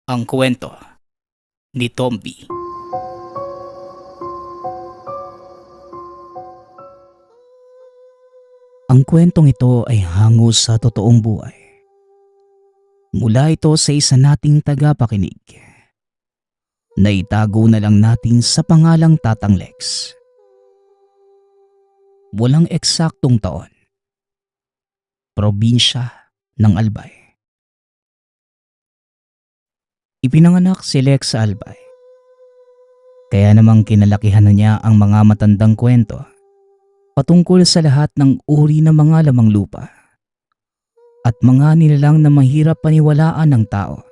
Ang kwento ni Tomby. Ang kwentong ito ay hango sa totoong buhay. Mula ito sa isa nating tagapakinig. Naitago na lang natin sa pangalang Tatang Lex. Walang eksaktong taon. Probinsya ng Albay. Ipinanganak si Lex sa Albay. Kaya namang kinalakihan na niya ang mga matandang kwento patungkol sa lahat ng uri ng mga lamang lupa at mga nilalang na mahirap paniwalaan ng tao.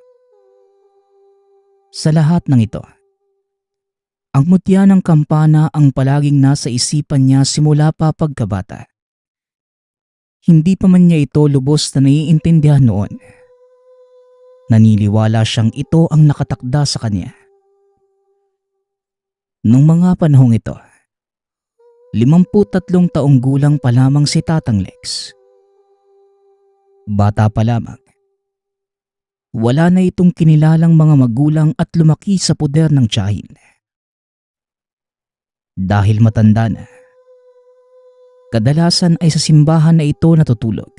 Sa lahat ng ito, ang mutya ng kampana ang palaging nasa isipan niya simula pa pagkabata. Hindi pa man niya ito lubos na naiintindihan noon. Naniniwala siyang ito ang nakatakda sa kanya. Nung mga panahong ito, 53 taong gulang pa lamang si Tatang Lex. Bata pa lamang. Wala na itong kinilalang mga magulang at lumaki sa puder ng tiyahin. Dahil matanda na, kadalasan ay sa simbahan na ito natutulog.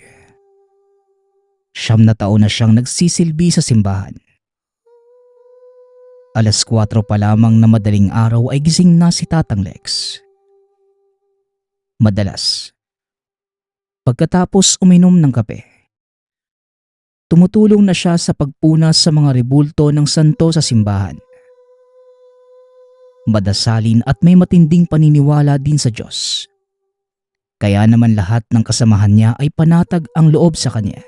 9 na taon na siyang nagsisilbi sa simbahan. 4:00 pa lamang na madaling araw ay gising na si Tatang Lex. Madalas, pagkatapos uminom ng kape, tumutulong na siya sa pagpunas sa mga rebulto ng santo sa simbahan. Madasalin at may matinding paniniwala din sa Diyos. Kaya naman lahat ng kasamahan niya ay panatag ang loob sa kanya.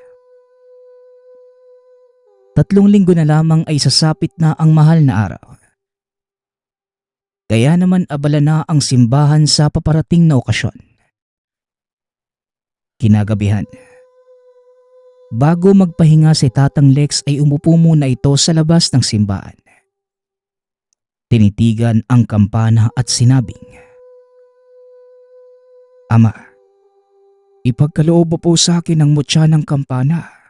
3 linggo na lamang ay sasapit na ang mahal na araw. Kaya naman abala na ang simbahan sa paparating na okasyon. Kinagabihan, bago magpahinga si Tatang Lex ay umupo muna ito sa labas ng simbahan. Tinitigan ang kampana at sinabing, "Ama, ipagkaloob mo po sa akin ang mutya ng kampana."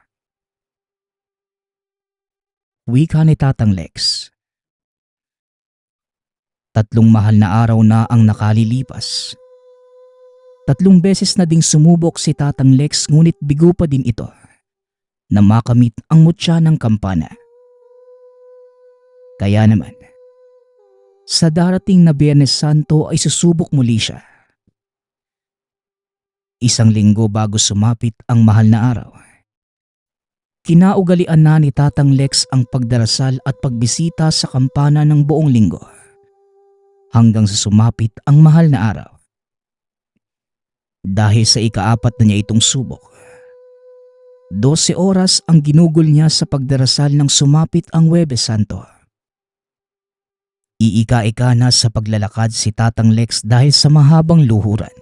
Wika ni Tatang Lex. 3 mahal na araw na ang nakalilipas. 3 beses na ding sumubok si Tatang Lex ngunit bigo pa din ito na makamit ang mutya ng kampana. Kaya naman, sa darating na Biyernes Santo ay susubok muli siya. 1 linggo bago sumapit ang mahal na araw, kinaugalian na ni Tatang Lex ang pagdarasal at pagbisita sa kampana ng buong linggo hanggang sa sumapit ang mahal na araw. Dahil sa ika-4 na niya itong subok, 12 oras ang ginugol niya sa pagdarasal nang sumapit ang Huwebes Santo. Iika-ika na sa paglalakad si Tatang Lex dahil sa mahabang luhuran.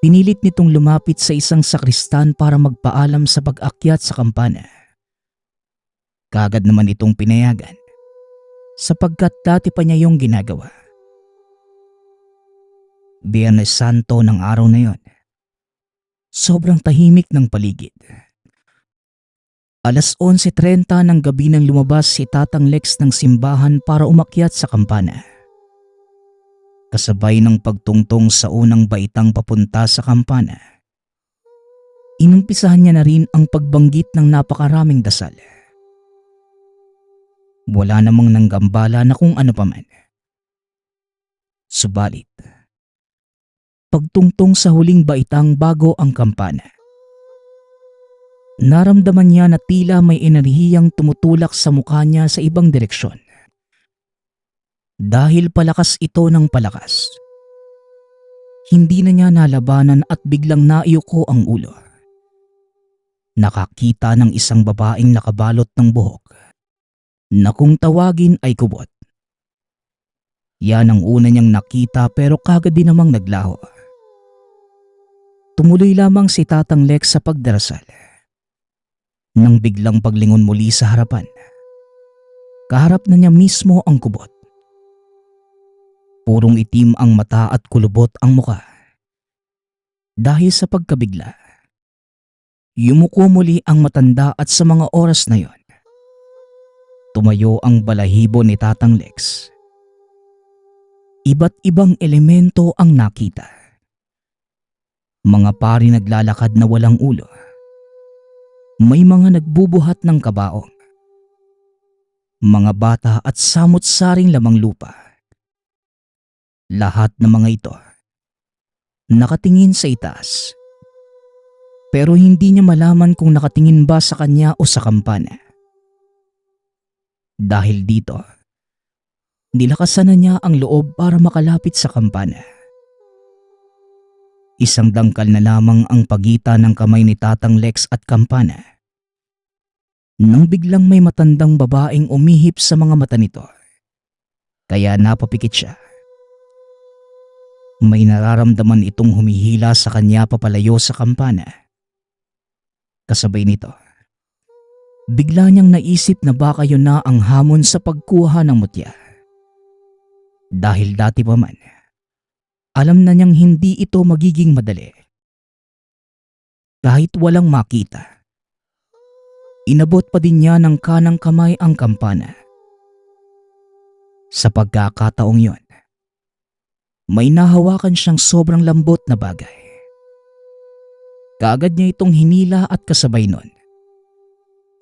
Pinilit nitong lumapit sa isang sakristan para magpaalam sa pag-akyat sa kampana. Kaagad naman itong pinayagan sapagkat dati pa niya yung ginagawa. Biyernes Santo ng araw na yon, sobrang tahimik ng paligid. 11:30 ng gabi nang lumabas si Tatang Lex ng simbahan para umakyat sa kampana. Kasabay ng pagtungtong sa unang baitang papunta sa kampana, inumpisahan niya na rin ang pagbanggit ng napakaraming dasal. Wala namang nanggambala na kung ano paman. Subalit, pagtungtong sa huling baitang bago ang kampana, naramdaman niya na tila may enerhiyang tumutulak sa mukha niya sa ibang direksyon. Dahil palakas ito ng palakas, hindi na niya nalabanan at biglang naiyuko ang ulo. Nakakita ng isang babaeng nakabalot ng buhok na kung tawagin ay kubot. Yan ang una niyang nakita pero kagad din namang naglaho. Tumuloy lamang si Tatang Lex sa pagdarasal. Nang biglang paglingon muli sa harapan, kaharap na niya mismo ang kubot. Purong itim ang mata at kulubot ang muka. Dahil sa pagkabigla, yumuko muli ang matanda at sa mga oras na yon, tumayo ang balahibo ni Tatang Lex, iba't ibang elemento ang nakita. Mga pari naglalakad na walang ulo. May mga nagbubuhat ng kabaong. Mga bata at samot-saring lamang lupa. Lahat ng mga ito nakatingin sa itaas. Pero hindi niya malaman kung nakatingin ba sa kanya o sa kampana. Dahil dito, nilakasan na niya ang loob para makalapit sa kampana. Isang dangkal na lamang ang pagitan ng kamay ni Tatang Lex at kampana. Nang biglang may matandang babaeng umihip sa mga mata nito. Kaya napapikit siya. May nararamdaman itong humihila sa kanya papalayo sa kampana. Kasabay nito, bigla niyang naisip na baka yun na ang hamon sa pagkuha ng mutya. Dahil dati pa man, alam na niyang hindi ito magiging madali. Kahit walang makita, inabot pa din niya ng kanang kamay ang kampana. Sa pagkakataong yon, may nahawakan siyang sobrang lambot na bagay. Kaagad niya itong hinila at kasabay nun,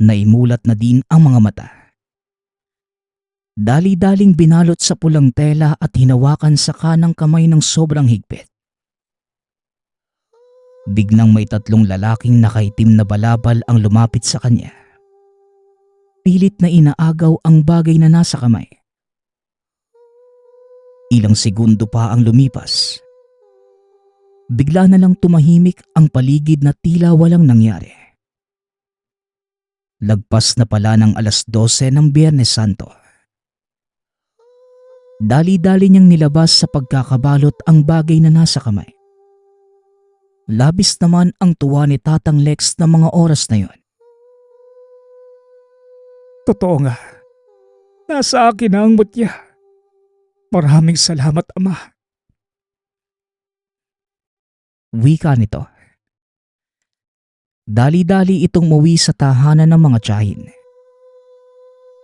naimulat na din ang mga mata. Dali-daling binalot sa pulang tela at hinawakan sa kanang kamay ng sobrang higpit. Biglang may 3 lalaking nakaitim na balabal ang lumapit sa kanya. Pilit na inaagaw ang bagay na nasa kamay. Ilang segundo pa ang lumipas. Bigla na lang tumahimik ang paligid na tila walang nangyari. Lagpas na pala ng 12:00 ng Biyernes Santo. Dali-dali niyang nilabas sa pagkakabalot ang bagay na nasa kamay. Labis naman ang tuwa ni Tatang Lex na mga oras na yon. Totoo nga. Nasa akin na ang mutya. Maraming salamat, Ama. Wika nito. Dali-dali itong muwi sa tahanan ng mga tiyahin.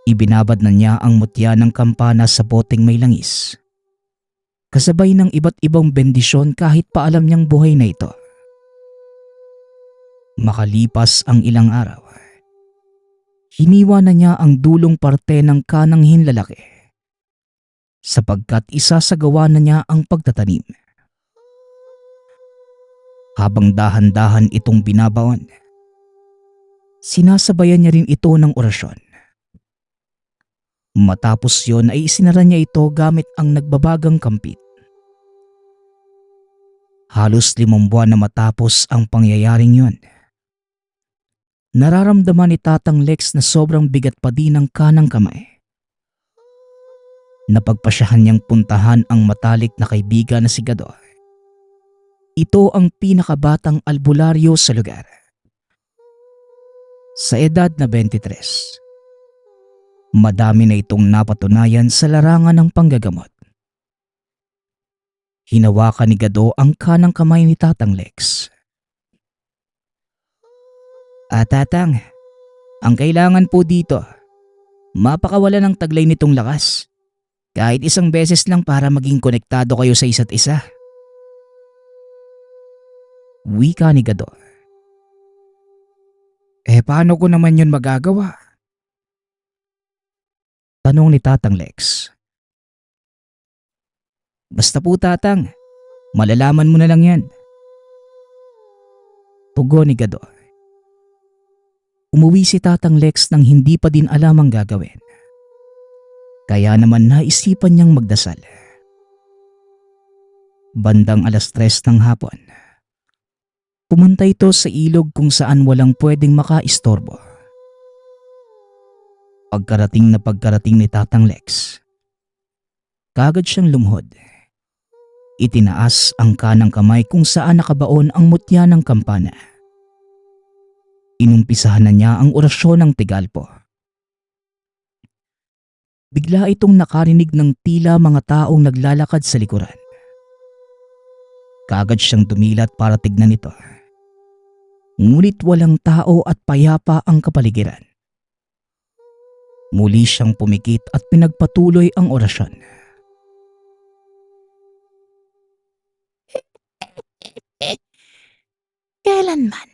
Ibinabad na niya ang mutya ng kampana sa boteng may langis. Kasabay ng iba't ibang bendisyon kahit pa alam niyang buhay na ito. Makalipas ang ilang araw, hiniwa na niya ang dulong parte ng kanang hinlalaki sapagkat isasagawa na niya ang pagtatanim. Habang dahan-dahan itong binabaon, sinasabayan niya rin ito ng orasyon. Matapos yon ay isinara niya ito gamit ang nagbabagang kampit. Halos 5 buwan na matapos ang pangyayaring yon. Nararamdaman ni Tatang Lex na sobrang bigat pa din ang kanang kamay. Napagpasyahan niyang puntahan ang matalik na kaibigan na si Gado. Ito ang pinakabatang albularyo sa lugar. Sa edad na 23, madami na itong napatunayan sa larangan ng panggagamot. Hinawakan ni Gado ang kanang kamay ni Tatang Lex. Tatang, ang kailangan po dito, mapakawala ng taglay nitong lakas. Kahit isang beses lang para maging konektado kayo sa isa't isa. Wika ni Gado. Paano ko naman yun magagawa? Tanong ni Tatang Lex. Basta po Tatang, malalaman mo na lang yan. Tugon ni Gado. Umuwi si Tatang Lex nang hindi pa din alam ang gagawin. Kaya naman naisipan niyang magdasal. Bandang 3:00 ng hapon, pumunta ito sa ilog kung saan walang pwedeng makaistorbo. Pagkarating ni Tatang Lex, kaagad siyang lumuhod. Itinaas ang kanang kamay kung saan nakabaon ang mutya ng kampana. Inumpisahan na niya ang orasyon ng Tigalpo. Bigla itong nakarinig ng tila mga taong naglalakad sa likuran. Kaagad siyang dumilat para tignan ito. Ngunit walang tao at payapa ang kapaligiran. Muli siyang pumikit at pinagpatuloy ang orasyon. Kailanman,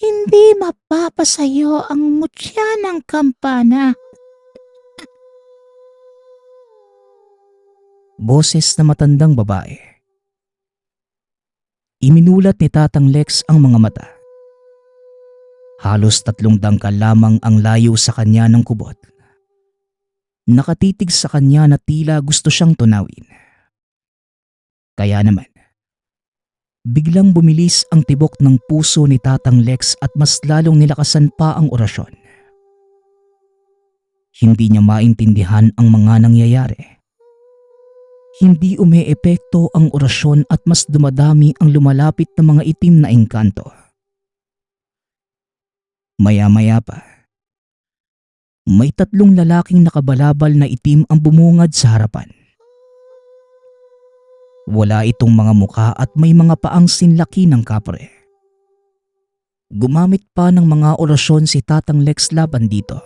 hindi mapapasayo ang mutya ng kampana. Boses na matandang babae. Iminulat ni Tatang Lex ang mga mata. Halos 3 dangkal lamang ang layo sa kanya ng kubot. Nakatitig sa kanya na tila gusto siyang tunawin. Kaya naman, biglang bumilis ang tibok ng puso ni Tatang Lex at mas lalong nilakasan pa ang orasyon. Hindi niya maintindihan ang mga nangyayari. Hindi umeepekto ang orasyon at mas dumadami ang lumalapit na mga itim na engkanto. Maya-maya pa, may 3 lalaking nakabalabal na itim ang bumungad sa harapan. Wala itong mga muka at may mga paang sinlaki ng kapre. Gumamit pa ng mga orasyon si Tatang Lex laban dito.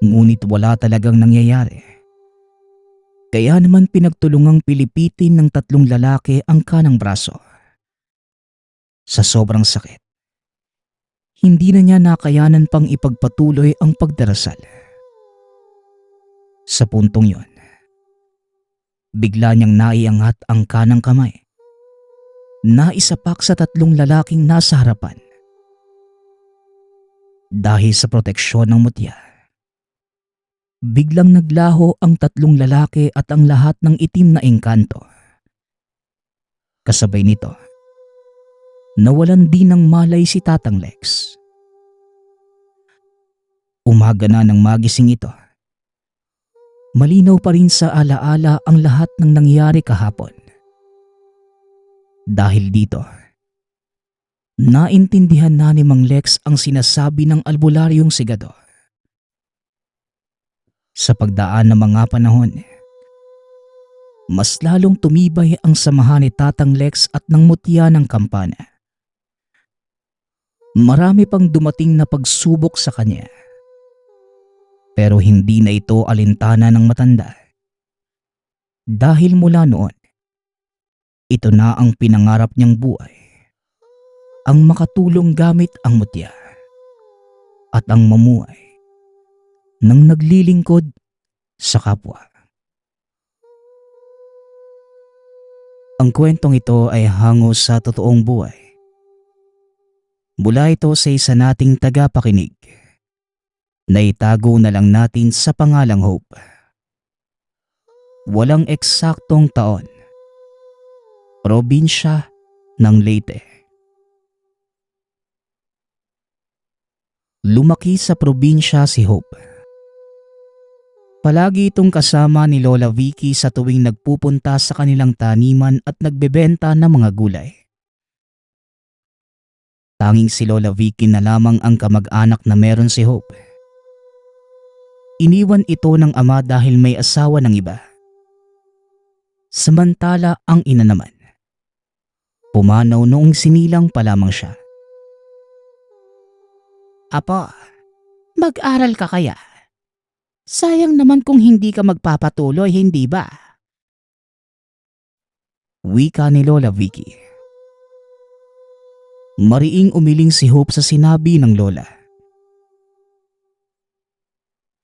Ngunit wala talagang nangyayari. Kaya naman pinagtulungang pilipitin ng 3 lalaki ang kanang braso. Sa sobrang sakit, hindi na niya nakayanan pang ipagpatuloy ang pagdarasal. Sa puntong yon, bigla niyang naiangat ang kanang kamay. Naisapak sa 3 lalaking nasa harapan. Dahil sa proteksyon ng mutya, biglang naglaho ang 3 lalaki at ang lahat ng itim na engkanto. Kasabay nito, nawalan din ng malay si Tatang Lex. Umaga na ng magising ito. Malinaw pa rin sa alaala ang lahat ng nangyari kahapon. Dahil dito, naintindihan na ni Mang Lex ang sinasabi ng albularyong sigado. Sa pagdaan ng mga panahon, mas lalong tumibay ang samahan ni Tatang Lex at ng mutya ng kampana. Marami pang dumating na pagsubok sa kanya. Pero hindi na ito alintana ng matanda. Dahil mula noon, ito na ang pinangarap niyang buhay. Ang makatulong gamit ang mutya. At ang mamuhay nang naglilingkod sa kapwa. Ang kwentong ito ay hango sa totoong buhay. Mula ito sa isa nating tagapakinig. Naitago na lang natin sa pangalang Hope. Walang eksaktong taon. Probinsya ng Leyte. Lumaki sa probinsya si Hope. Palagi itong kasama ni Lola Vicky sa tuwing nagpupunta sa kanilang taniman at nagbebenta ng mga gulay. Tanging si Lola Vicky na lamang ang kamag-anak na meron si Hope. Iniwan ito ng ama dahil may asawa ng iba. Samantala ang ina naman, pumanaw noong sinilang pa lamang siya. Apo, mag-aral ka kaya? Sayang naman kung hindi ka magpapatuloy, hindi ba? Wika ni Lola Vicky. Mariing umiling si Hope sa sinabi ng Lola.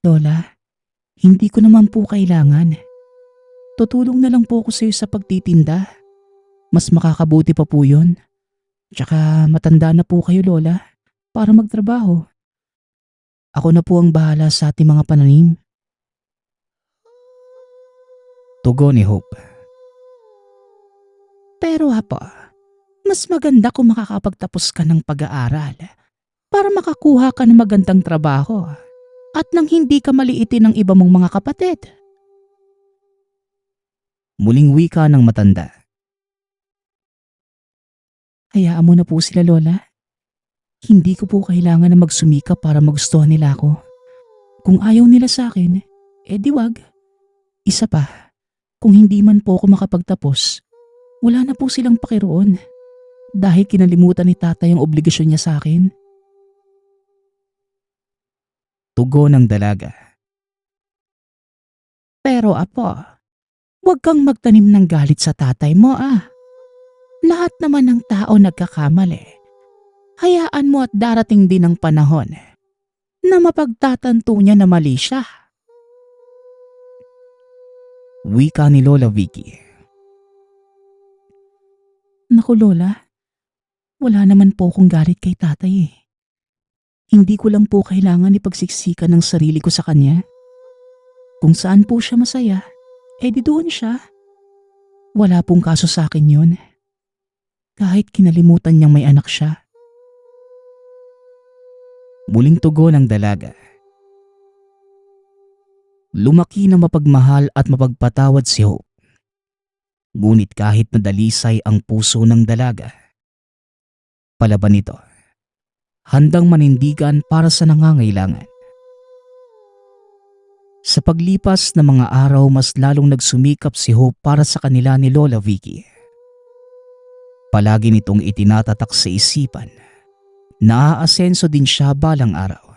Lola, hindi ko naman po kailangan. Tutulong na lang po ako sa iyo sa pagtitinda. Mas makakabuti pa po yun. Tsaka matanda na po kayo, Lola, para magtrabaho. Ako na po ang bahala sa ating mga pananim. Tugon ni Hope. Pero apo, mas maganda kung makakapagtapos ka ng pag-aaral para makakuha ka ng magandang trabaho at nang hindi ka maliitin ng iba mong mga kapatid. Muling wika ng matanda. Hayaan mo na po sila, Lola. Hindi ko po kailangan na magsumikap para magustuhan nila ako. Kung ayaw nila sa akin, di wag. Isa pa, kung hindi man po ako makapagtapos, wala na po silang pakiroon. Dahil kinalimutan ni tatay ang obligasyon niya sa akin. Tugon ng dalaga. Pero apo, huwag kang magtanim ng galit sa tatay mo ah. Lahat naman ng tao nagkakamali. Hayaan mo at darating din ang panahon na mapagtatanto niya na mali siya. Wika ni Lola Vicky. Naku Lola, wala naman po akong galit kay tatay eh. Hindi ko lang po kailangan ipagsiksikan ng sarili ko sa kanya. Kung saan po siya masaya, di doon siya. Wala pong kaso sa akin yun. Kahit kinalimutan niyang may anak siya. Muling tugon ng dalaga. Lumaki na mapagmahal at mapagpatawad si Hope. Ngunit kahit nadalisay ang puso ng dalaga, palaban nito, handang manindigan para sa nangangailangan. Sa paglipas ng mga araw, mas lalong nagsumikap si Hope para sa kanila ni Lola Vicky. Palagi nitong itinatatak sa isipan na aasenso din siya balang araw.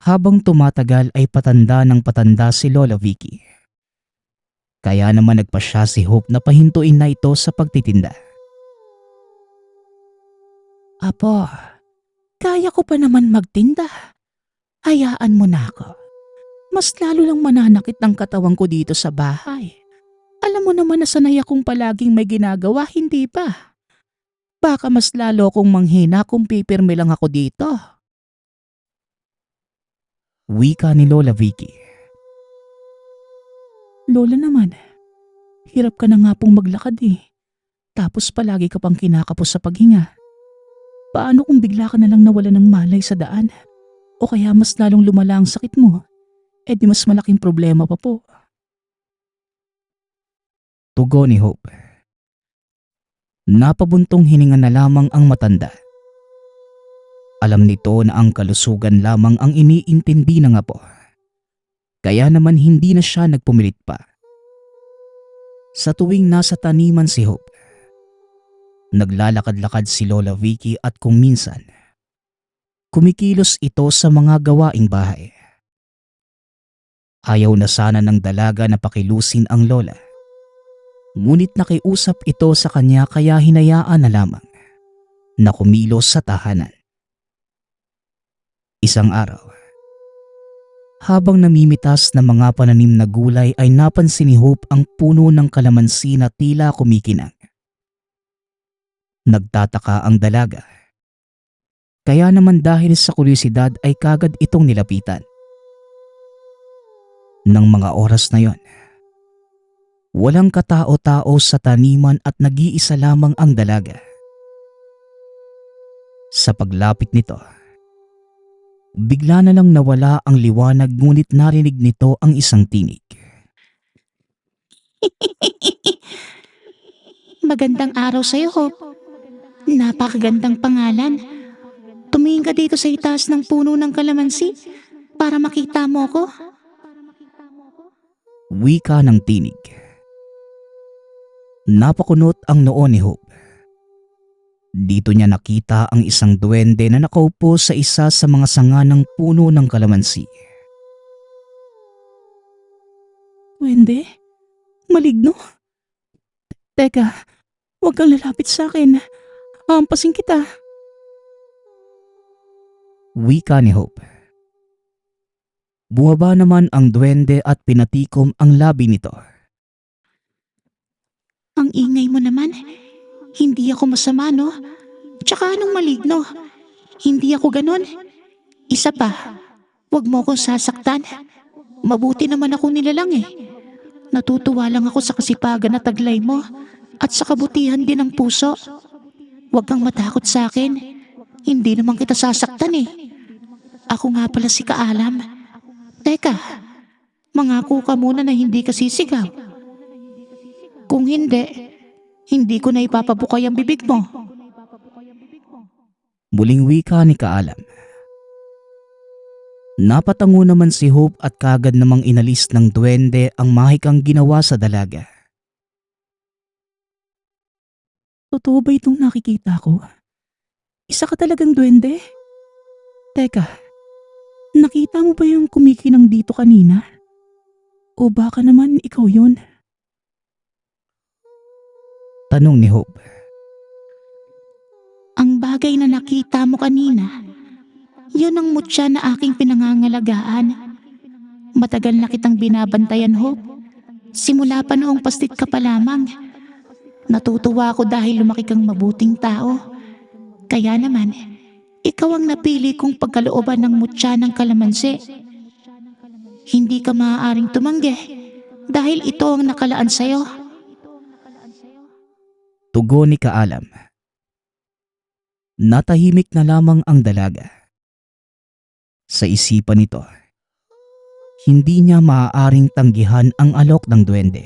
Habang tumatagal ay patanda ng patanda si Lola Vicky. Kaya naman nagpasya si Hope na pahintuin na ito sa pagtitinda. Apo, kaya ko pa naman magtinda. Hayaan mo na ako. Mas lalo lang mananakit ang katawan ko dito sa bahay. Alam mo naman na sanay akong palaging may ginagawa, hindi ba? Baka mas lalo akong manghina kung pipirmi lang ako dito. Wika ni Lola Vicky. Lola naman, hirap ka na nga pong maglakad eh. Tapos palagi ka pang kinakapos sa paghinga. Paano kung bigla ka na lang nawala ng malay sa daan? O kaya mas lalong lumala ang sakit mo? Di mas malaking problema pa po. Tugon ni Hope. Napabuntong hininga na lamang ang matanda. Alam nito na ang kalusugan lamang ang iniintindi ng apo. Kaya naman hindi na siya nagpumilit pa. Sa tuwing nasa taniman si Hope, naglalakad-lakad si Lola Vicky at kung minsan, kumikilos ito sa mga gawaing bahay. Ayaw na sana ng dalaga na pakilusin ang lola. Ngunit nakiusap ito sa kanya kaya hinayaan na lamang na kumilos sa tahanan. Isang araw, habang namimitas ng mga pananim na gulay ay napansin ni Hope ang puno ng kalamansi na tila kumikinang. Nagtataka ang dalaga. Kaya naman dahil sa kuryosidad ay kagad itong nilapitan. Nang mga oras na yon, walang katao-tao sa taniman at nag-iisa lamang ang dalaga. Sa paglapit nito, bigla na lang nawala ang liwanag ngunit narinig nito ang isang tinig. Magandang araw sa'yo, Hope. Napakagandang pangalan. Tumingin ka dito sa itaas ng puno ng kalamansi para makita mo ko. Wika ng tinig. Napakunot ang noo ni Hope. Dito niya nakita ang isang duwende na nakaupo sa isa sa mga sanga ng puno ng kalamansi. Wende? Maligno? Teka, huwag kang lalapit sa akin. Hampasin kita. Wika ni Hope. Bumaba naman ang duwende at pinatikom ang labi nito. Ang ingay mo naman. Hindi ako masama, no? Tsaka anong maligno? Hindi ako ganon. Isa pa, huwag mo akong sasaktan. Mabuti naman ako nilalang eh. Natutuwa lang ako sa kasipagan na taglay mo at sa kabutihan din ng puso. Huwag kang matakot sa akin. Hindi naman kita sasaktan eh. Ako nga pala si Kaalam. Teka, mangako ka muna na hindi ka sisigaw. Kung hindi ko na ipapabukay ang bibig mo. Muling wika ni Kaalam. Napatango naman si Hope at kagad namang inalis ng duwende ang mahikang ginawa sa dalaga. Totoo ba itong nakikita ko? Isa ka talagang duwende? Teka, nakita mo ba yung kumikinang dito kanina? O baka naman ikaw yun? Tanong ni Hope. Ang bagay na nakita mo kanina, yun ang mutya na aking pinangangalagaan. Matagal na kitang binabantayan, Hope. Simula pa noong pastit ka pa lamang. Natutuwa ako dahil lumaki kang mabuting tao. Kaya naman, ikaw ang napili kong pagkalooban ng mutya ng kalamansi. Hindi ka maaaring tumanggi dahil ito ang nakalaan sa'yo. Tugon ni Kaalam. Natahimik na lamang ang dalaga. Sa isipan nito, hindi niya maaaring tanggihan ang alok ng duwende.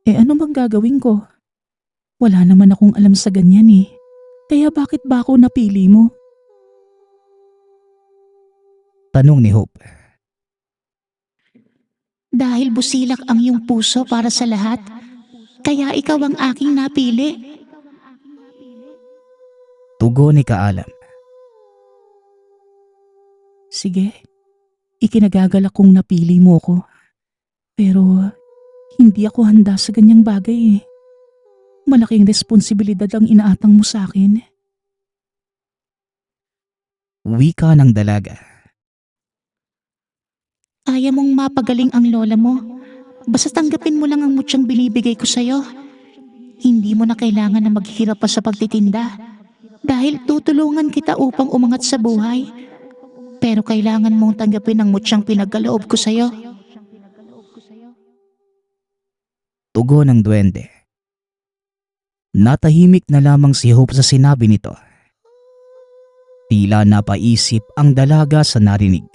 Ano bang gagawin ko? Wala naman akong alam sa ganyan eh. Kaya bakit ba ako napili mo? Tanong ni Hope. Dahil busilak ang iyong puso para sa lahat, kaya ikaw ang aking napili. Tugon ni Kaalam. Sige, ikinagagalak kong napili mo ko. Pero hindi ako handa sa ganyang bagay eh. Malaking responsibilidad ang inaatang mo sa akin. Wika ng dalaga. Kaya mong mapagaling ang lola mo. Basta tanggapin mo lang ang mutyang binibigay ko sa'yo. Hindi mo na kailangan na maghirap pa sa pagtitinda. Dahil tutulungan kita upang umangat sa buhay. Pero kailangan mong tanggapin ang mutyang pinagkaloob ko sa'yo. Tugon ng duwende. Natahimik na lamang si Hope sa sinabi nito. Tila napaisip ang dalaga sa narinig.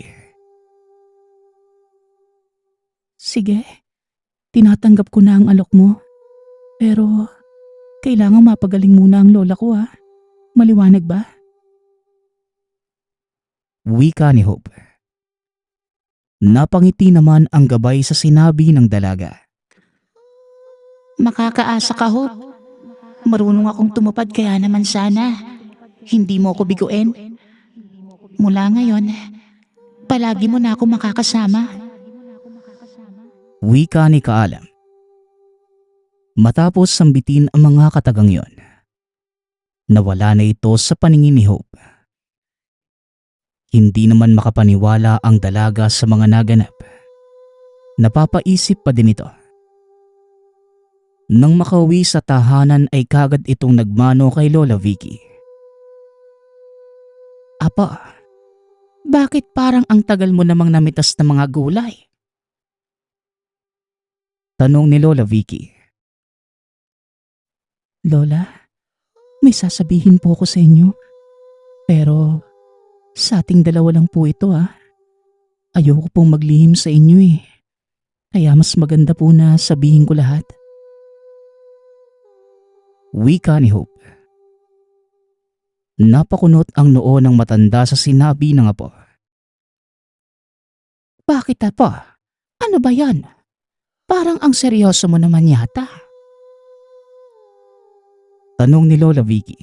Sige, tinatanggap ko na ang alok mo. Pero kailangan mapagaling muna ang lola ko ha. Maliwanag ba? Wika ni Hope. Napangiti naman ang gabay sa sinabi ng dalaga. Makakaasa ka, Hope. Marunong akong tumupad kaya naman sana. Hindi mo ako biguin. Mula ngayon, palagi mo na ako makakasama. Wika ni Kaalam. Matapos sambitin ang mga katagang yon, nawala na ito sa paningin ni Hope. Hindi naman makapaniwala ang dalaga sa mga naganap. Napapaisip pa din ito. Nang makauwi sa tahanan ay kagad itong nagmano kay Lola Vicky. Apa, bakit parang ang tagal mo namang namitas ng mga gulay? Tanong ni Lola Vicky. Lola, may sasabihin po ako sa inyo. Pero sa ating dalawa lang po ito ah. Ayoko pong maglihim sa inyo eh. Kaya mas maganda po na sabihin ko lahat. Wika ni Hope. Napakunot ang noo ng matanda sa sinabi ng apo. Bakit apo? Ano ba yan? Parang ang seryoso mo naman yata. Tanong ni Lola Vicky.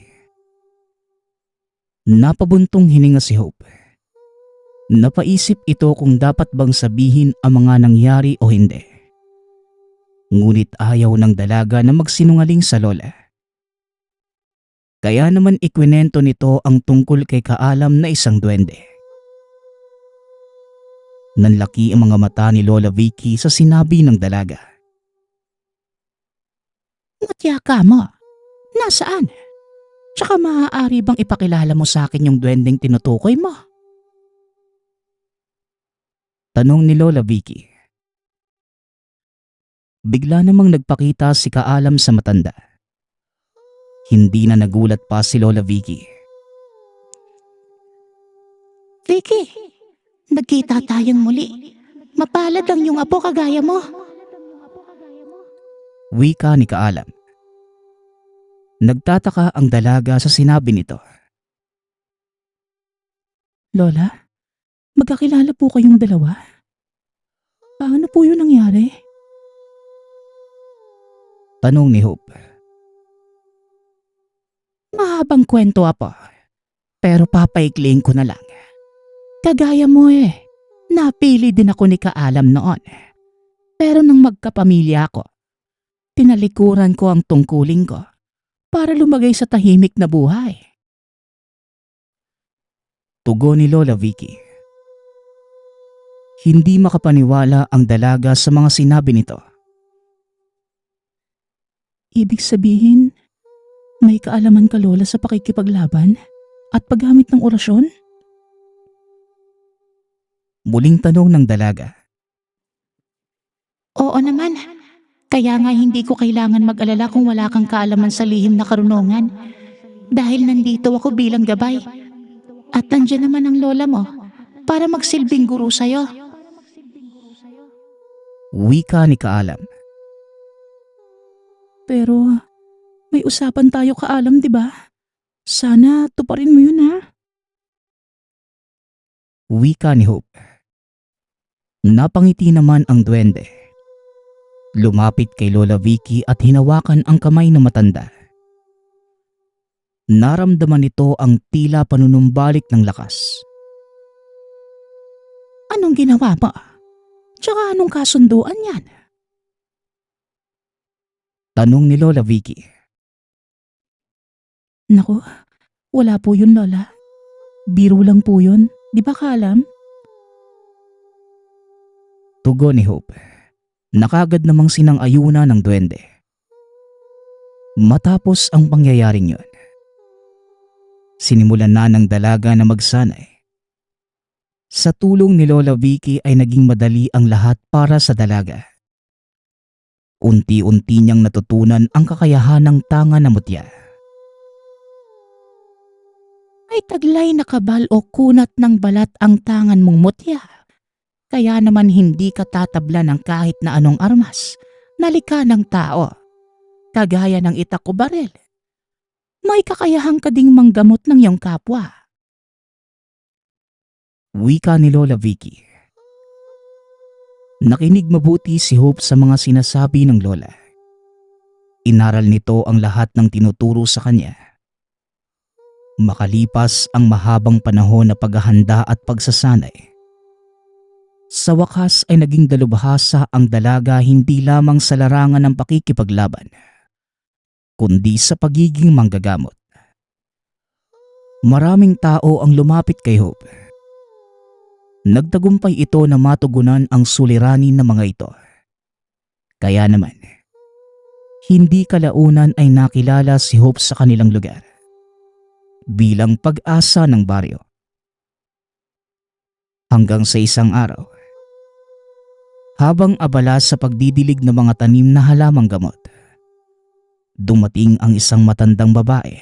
Napabuntong hininga si Hope. Napaisip ito kung dapat bang sabihin ang mga nangyari o hindi. Ngunit ayaw ng dalaga na magsinungaling sa lola. Kaya naman ikwinento nito ang tungkol kay Kaalam na isang duwende. Nanlaki ang mga mata ni Lola Vicky sa sinabi ng dalaga. Mutya ka mo. Nasaan? Tsaka maaari bang ipakilala mo sa akin yung duwendeng tinutukoy mo? Tanong ni Lola Vicky. Bigla namang nagpakita si Kaalam sa matanda. Hindi na nagulat pa si Lola Vicky. Vicky, nagkita tayong muli. Mapalad ang yung apo kagaya mo. Wika ni Kaalam. Nagtataka ang dalaga sa sinabi nito. Lola, magkakilala po kayong dalawa? Paano po yun nangyari? Tanong ni Hope. Mahabang kwento apo. Pero papaikliin ko na lang. Kagaya mo napili din ako ni Kaalam noon. Pero nang magkapamilya ako, tinalikuran ko ang tungkulin ko para lumagay sa tahimik na buhay. Tugon ni Lola Vicky. Hindi makapaniwala ang dalaga sa mga sinabi nito. Ibig sabihin, may kaalaman ka lola sa pakikipaglaban at paggamit ng orasyon? Muling tanong ng dalaga. Oo naman. Kaya nga hindi ko kailangan mag-alala kung wala kang kaalaman sa lihim na karunungan. Dahil nandito ako bilang gabay. At nandiyan naman ang lola mo para magsilbing guro sa'yo. Wika ni Kaalam. Pero may usapan tayo Kaalam, di ba? Sana tuparin mo yun ha. Wika ni Hope. Napangiti naman ang duwende. Lumapit kay Lola Vicky at hinawakan ang kamay ng matanda. Naramdaman nito ang tila panunumbalik ng lakas. Anong ginawa mo? Tsaka anong kasunduan yan? Tanong ni Lola Vicky. Naku, wala po yun lola. Biro lang po yun, di ba Kaalam? Tugon ni Hope. Nakagad namang sinang-ayuna ng duwende. Matapos ang pangyayaring yun, sinimulan na ng dalaga na magsanay. Sa tulong ni Lola Vicky ay naging madali ang lahat para sa dalaga. Unti-unti niyang natutunan ang kakayahan ng tanga na mutya. Ay taglay na kabal o kunat ng balat ang tangan mong mutya. Kaya naman hindi ka tatabla ng kahit na anong armas na likha ng tao. Kagaya ng itak o baril. May kakayahang ka ding manggamot ng iyong kapwa. Wika ni Lola Vicky. Nakinig mabuti si Hope sa mga sinasabi ng lola. Inaral nito ang lahat ng tinuturo sa kanya. Makalipas ang mahabang panahon na paghahanda at pagsasanay, sa wakas ay naging dalubhasa ang dalaga hindi lamang sa larangan ng pakikipaglaban, kundi sa pagiging manggagamot. Maraming tao ang lumapit kay Hope. Nagtagumpay ito na matugunan ang suliranin ng mga ito. Kaya naman, hindi kalaunan ay nakilala si Hope sa kanilang lugar bilang pag-asa ng baryo. Hanggang sa isang araw, habang abala sa pagdidilig ng mga tanim na halamang gamot, dumating ang isang matandang babae.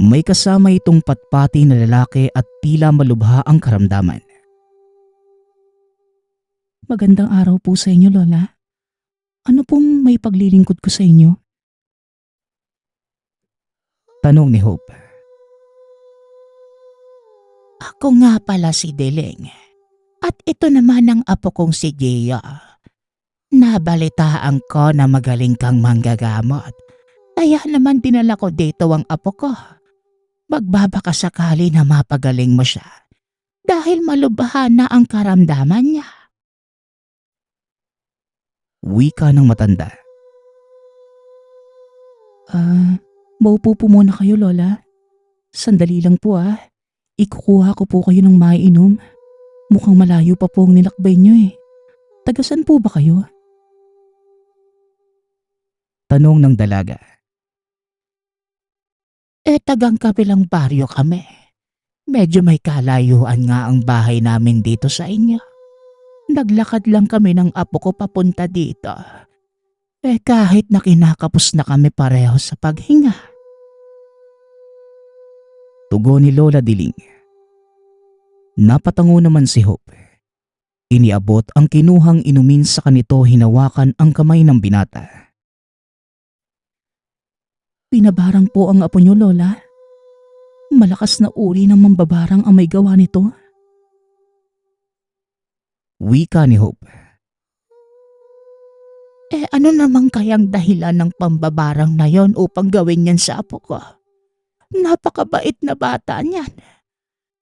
May kasama itong patpati na lalaki at tila malubha ang karamdaman. Magandang araw po sa inyo lola. Ano pong may paglilingkod ko sa inyo? Tanong ni Hope. Ako nga pala si Deleng. At ito naman ang apo kong si Gia. Nabalitaan ko na magaling kang manggagamot. Kaya naman dinala ko dito ang apo ko. Magbabaka sakali na mapagaling mo siya. Dahil malubha na ang karamdaman niya. Wika ng matanda. Maupo po muna kayo lola. Sandali lang po Ikukuha ko po kayo ng maiinom. Mukhang malayo pa po ang nilakbay niyo Tagasan po ba kayo? Tanong ng dalaga. Tagang kabilang baryo kami. Medyo may kalayuan nga ang bahay namin dito sa inyo. Naglakad lang kami ng apo ko papunta dito. Kahit na kinakapos na kami pareho sa paghinga. Tugon ni Lola Diling. Napatango naman si Hope. Iniabot ang kinuhang inumin sa kanito, hinawakan ang kamay ng binata. Pinabarang po ang apo niyo lola. Malakas na uri ng mambabarang ang may gawa nito. Wika ni Hope. Ano namang kayang dahilan ng pambabarang na yon upang gawin yan sa apo ko? Napakabait na bata niyan.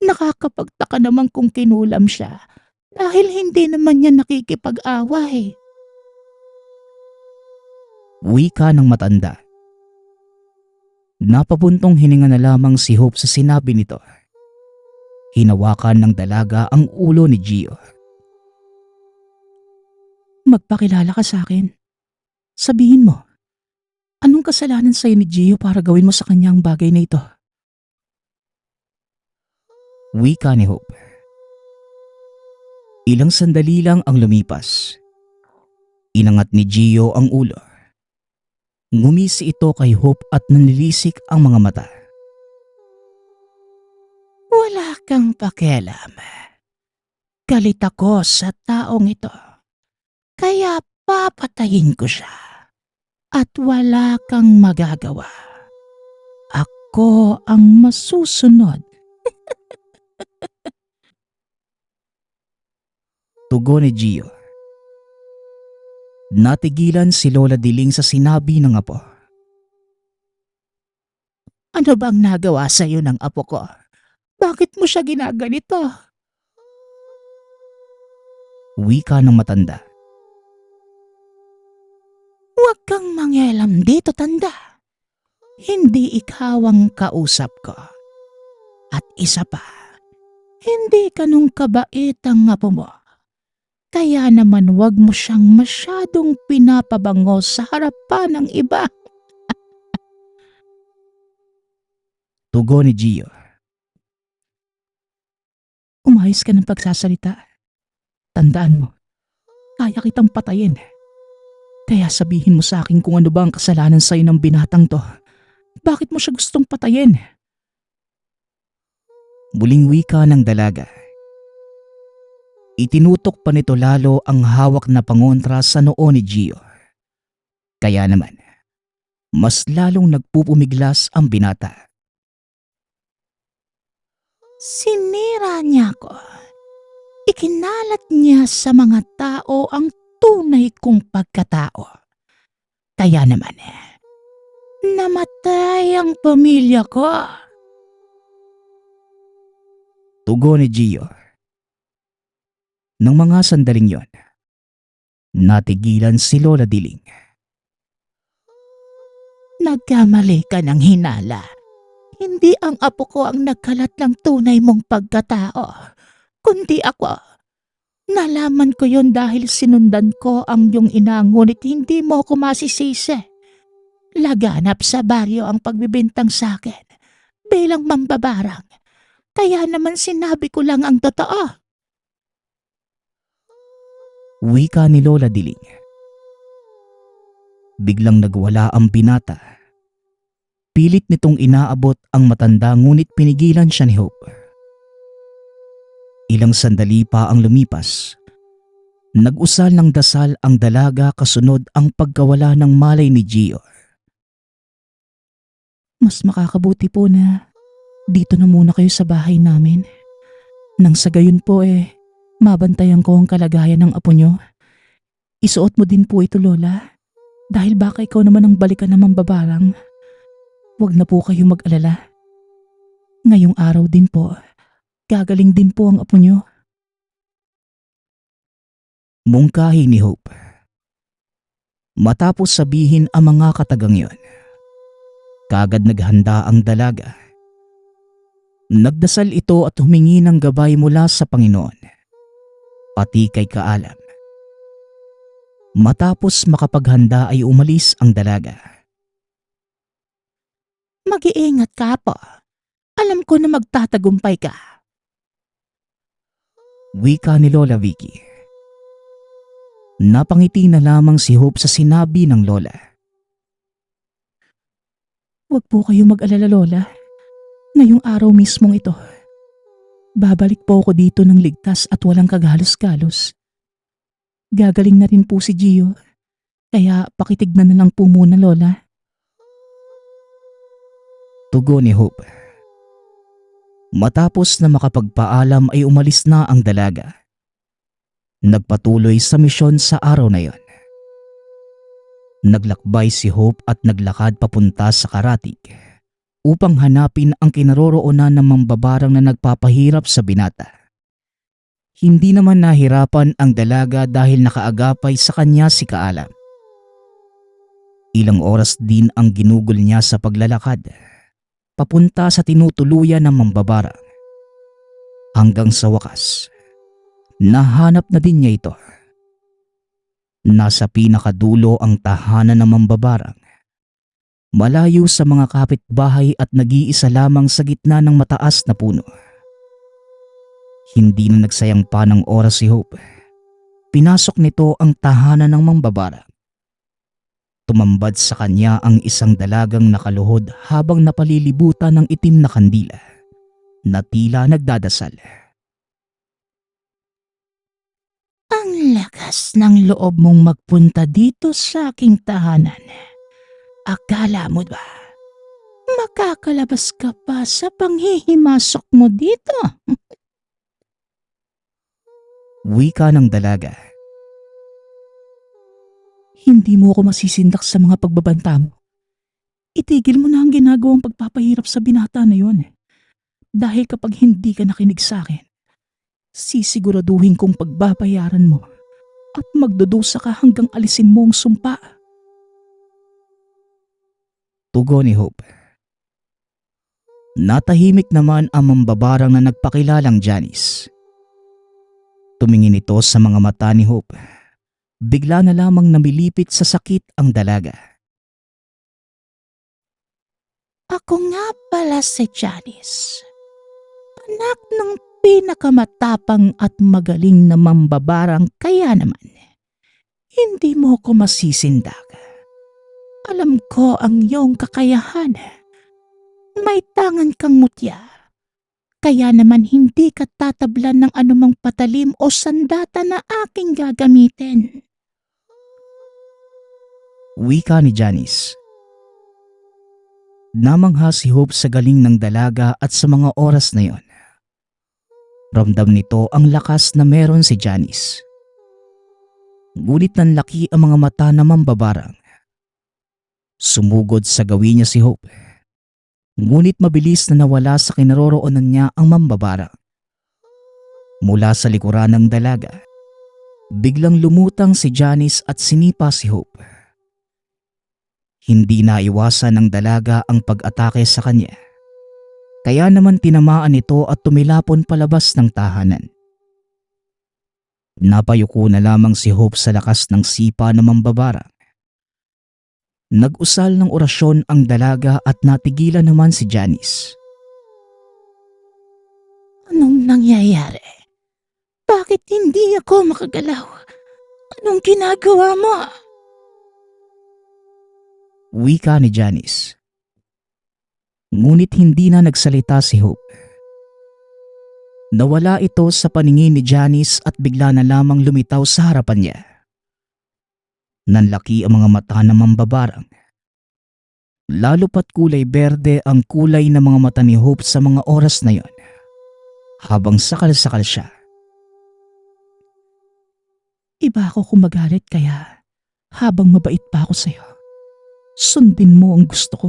Nakakapagtaka naman kung kinulam siya dahil hindi naman niya nakikipag-away. Wika ng matanda. Napabuntong hininga na lamang si Hope sa sinabi nito. Hinawakan ng dalaga ang ulo ni Gio. Magpakilala ka sa akin. Sabihin mo, anong kasalanan sa'yo ni Gio para gawin mo sa kanya ang bagay na ito? Wika ni Hope. Ilang sandali lang ang lumipas. Inangat ni Gio ang ulo. Ngumisi ito kay Hope at nanilisik ang mga mata. Wala kang pakialam. Galit ako sa taong ito. Kaya papatayin ko siya. At wala kang magagawa. Ako ang masusunod. Tugon ni Gio. Natigilan si Lola Diling sa sinabi ng apo. Ano bang nagawa sa'yo ng apo ko? Bakit mo siya ginaganito? Wika ng matanda. Huwag kang mangyalam dito, tanda. Hindi ikaw ang kausap ko. At isa pa, hindi ka nung kabait ang apo mo. Kaya naman wag mo siyang masyadong pinapabango sa harapan ng iba. Tugon ni Gio. Umayos ka ng pagsasalita. Tandaan mo, kaya kitang patayin. Kaya sabihin mo sa akin kung ano ba ang kasalanan sa'yo ng binatang to. Bakit mo siya gustong patayin? Muling wika ng dalaga. Itinutok pa nito lalo ang hawak na pangontra sa noo ni Gio. Kaya naman, mas lalong nagpupumiglas ang binata. Sinira niya ako. Ikinalat niya sa mga tao ang tunay kong pagkatao. Kaya naman, namatay ang pamilya ko. Tugon ni Gio. Nang mga sandaling yon, natigilan si Lola Diling. Nagkamali ka ng hinala. Hindi ang apo ko ang nagkalat ng tunay mong pagkatao, kundi ako. Nalaman ko yon dahil sinundan ko ang iyong ina, ngunit hindi mo ako masisisi. Laganap sa baryo ang pagbibintang sa akin bilang mambabarang. Kaya naman sinabi ko lang ang totoo. Wika ni Lola Diling. Biglang nagwala ang binata. Pilit nitong inaabot ang matanda ngunit pinigilan siya ni Hope. Ilang sandali pa ang lumipas. Nag-usal ng dasal ang dalaga kasunod ang pagkawala ng malay ni Gio. Mas makakabuti po na dito na muna kayo sa bahay namin. Nang sa gayon po mabantayan ko ang kalagayan ng apo nyo. Isuot mo din po ito, Lola. Dahil baka ikaw naman ang balikan ng mambabarang. Huwag na po kayo mag-alala. Ngayong araw din po, gagaling din po ang apo nyo. Mungkahi ni Hope. Matapos sabihin ang mga katagang yon, kagad naghanda ang dalaga. Nagdasal ito at humingi ng gabay mula sa Panginoon, pati kay Kaalam. Matapos makapaghanda ay umalis ang dalaga. Mag-iingat ka po. Alam ko na magtatagumpay ka. Wika ni Lola Vicky. Napangiti na lamang si Hope sa sinabi ng Lola. Huwag po kayo mag-alala, Lola. Ngayong araw mismong ito, babalik po ako dito ng ligtas at walang kagalos-galos. Gagaling na rin po si Gio, kaya pakitignan na lang po muna, Lola. Tugon ni Hope. Matapos na makapagpaalam ay umalis na ang dalaga. Nagpatuloy sa misyon sa araw na yon. Naglakbay si Hope at naglakad papunta sa Karatig. upang hanapin ang kinaroroonan ng mambabarang na nagpapahirap sa binata. Hindi naman nahirapan ang dalaga dahil nakaagapay sa kanya si Kaalam. Ilang oras din ang ginugol niya sa paglalakad, papunta sa tinutuluyan ng mambabarang. Hanggang sa wakas, nahanap na din niya ito. Nasa pinakadulo ang tahanan ng mambabarang, malayo sa mga kapitbahay at nag-iisa lamang sa gitna ng mataas na puno. Hindi na nagsayang pa ng oras si Hope. Pinasok nito ang tahanan ng mambabarang. Tumambad sa kanya ang isang dalagang nakaluhod habang napalilibutan ng itim na kandila na tila nagdadasal. Ang lakas ng loob mong magpunta dito sa aking tahanan. Akala mo ba makakalabas ka pa sa panghihimasok mo dito? Wika ng dalaga. Hindi mo ako masisindak sa mga pagbabanta mo. Itigil mo na ang ginagawang pagpapahirap sa binata na yon. Dahil kapag hindi ka nakinig sa akin, sisiguraduhin kong pagbabayaran mo at magdudusa ka hanggang alisin mo ang sumpa. Tugon ni Hope. Natahimik naman ang mambabarang na nagpakilalang Janice. Tumingin ito sa mga mata ni Hope. Bigla na lamang namilipit sa sakit ang dalaga. Ako nga pala si Janice. Anak ng pinakamatapang at magaling na mambabarang, kaya naman hindi mo ko masisindak. Alam ko ang iyong kakayahan. May tangan kang mutya. Kaya naman hindi ka tatablan ng anumang patalim o sandata na aking gagamitin. Wika ni Janice. Namangha si Hope sa galing ng dalaga at sa mga oras na yon. Ramdam nito ang lakas na meron si Janice. Ngunit nanlaki ang mga mata na mambabarang. Sumugod sa gawin niya si Hope. Ngunit mabilis na nawala sa kinaroroonan niya ang mambabarang. Mula sa likuran ng dalaga, biglang lumutang si Janice at sinipa si Hope. Hindi naiwasan ng dalaga ang pag-atake sa kanya. Kaya naman tinamaan ito at tumilapon palabas ng tahanan. Napayuko na lamang si Hope sa lakas ng sipa ng mambabarang. Nag-usal ng orasyon ang dalaga at natigilan naman si Janice. Anong nangyayari? Bakit hindi ako makagalaw? Anong ginagawa mo? Wika ni Janice. Ngunit hindi na nagsalita si Hope. Nawala ito sa paningin ni Janice at bigla na lamang lumitaw sa harapan niya. Nanlaki ang mga mata ng mambabarang. Lalo pat kulay berde ang kulay ng mga mata ni Hope sa mga oras na yon, habang sakal-sakal siya. Iba ako kung magalit, kaya habang mabait pa ako sa'yo, sundin mo ang gusto ko.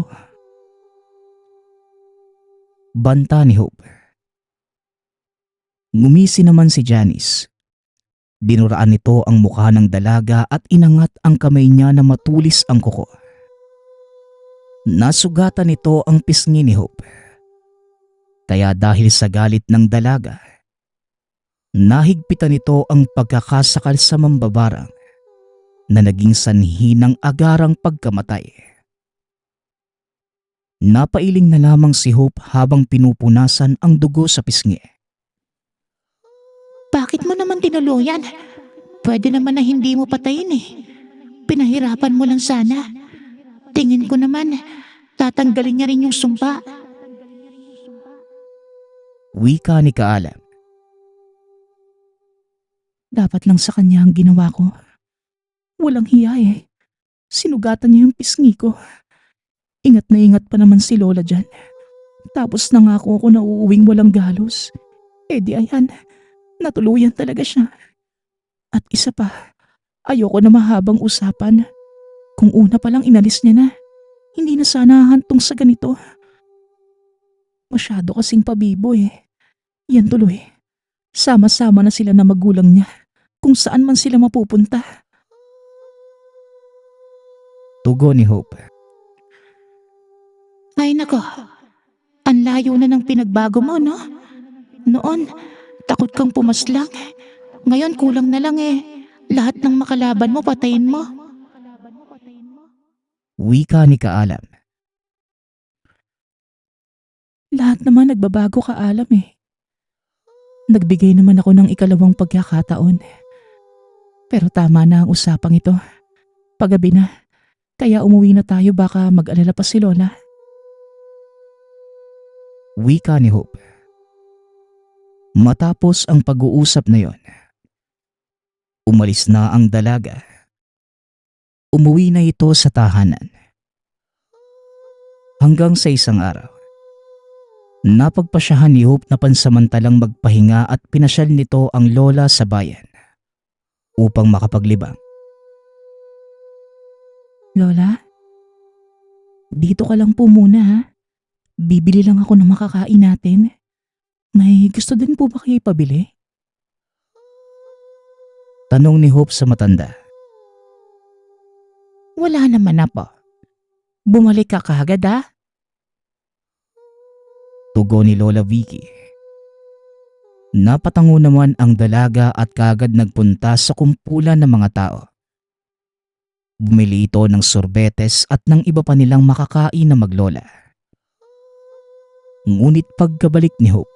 Banta ni Hope. Ngumisi naman si Janice. Dinuraan nito ang mukha ng dalaga at inangat ang kamay niya na matulis ang kuko. Nasugatan nito ang pisngi ni Hope. Kaya dahil sa galit ng dalaga, nahigpitan nito ang pagkakasakal sa mambabarang na naging sanhi ng agarang pagkamatay. Napailing na lamang si Hope habang pinupunasan ang dugo sa pisngi. Bakit mo naman tinuluyan? Pwede naman na hindi mo patayin eh. Pinahirapan mo lang sana. Tingin ko naman, tatanggalin niya rin yung sumpa. Wika ni Kaalam. Dapat lang sa kanya ang ginawa ko. Walang hiya eh. Sinugatan niya yung pisngi ko. Ingat na ingat pa naman si Lola dyan. Tapos nangako ako na uuwing walang galos. Eh di ayan, natuluyan talaga siya. At isa pa, ayoko na mahabang usapan. Kung una palang inalis niya na, hindi na sana hahantong sa ganito. Masyado kasing pabibo eh. Yan tuloy. Sama-sama na sila na magulang niya kung saan man sila mapupunta. Tugon ni Hope. Ay nako, ang layo na ng pinagbago mo, no? Noon, takot kang pumaslang. Ngayon kulang na lang eh. Lahat ng makalaban mo, patayin mo. Wika ni Kaalam. Lahat naman nagbabago, Kaalam eh. Nagbigay naman ako ng ikalawang pagkakataon. Pero tama na ang usapang ito. Paggabi na, kaya umuwi na tayo, baka mag-alala pa si Lola. Wika ni Hope. Matapos ang pag-uusap na yon, umalis na ang dalaga. Umuwi na ito sa tahanan. Hanggang sa isang araw, napagpasyahan ni Hope na pansamantalang magpahinga at pinasyal nito ang lola sa bayan upang makapaglibang. Lola, dito ka lang po muna ha. Bibili lang ako ng makakain natin. May gusto din po ba kayo ipabili? Tanong ni Hope sa matanda. Wala naman na po. Bumalik ka kaagad ah. Tugon ni Lola Vicky. Napatango naman ang dalaga at kaagad nagpunta sa kumpulan ng mga tao. Bumili ito ng sorbetes at ng iba pa nilang makakain na maglola. Ngunit pagkabalik ni Hope,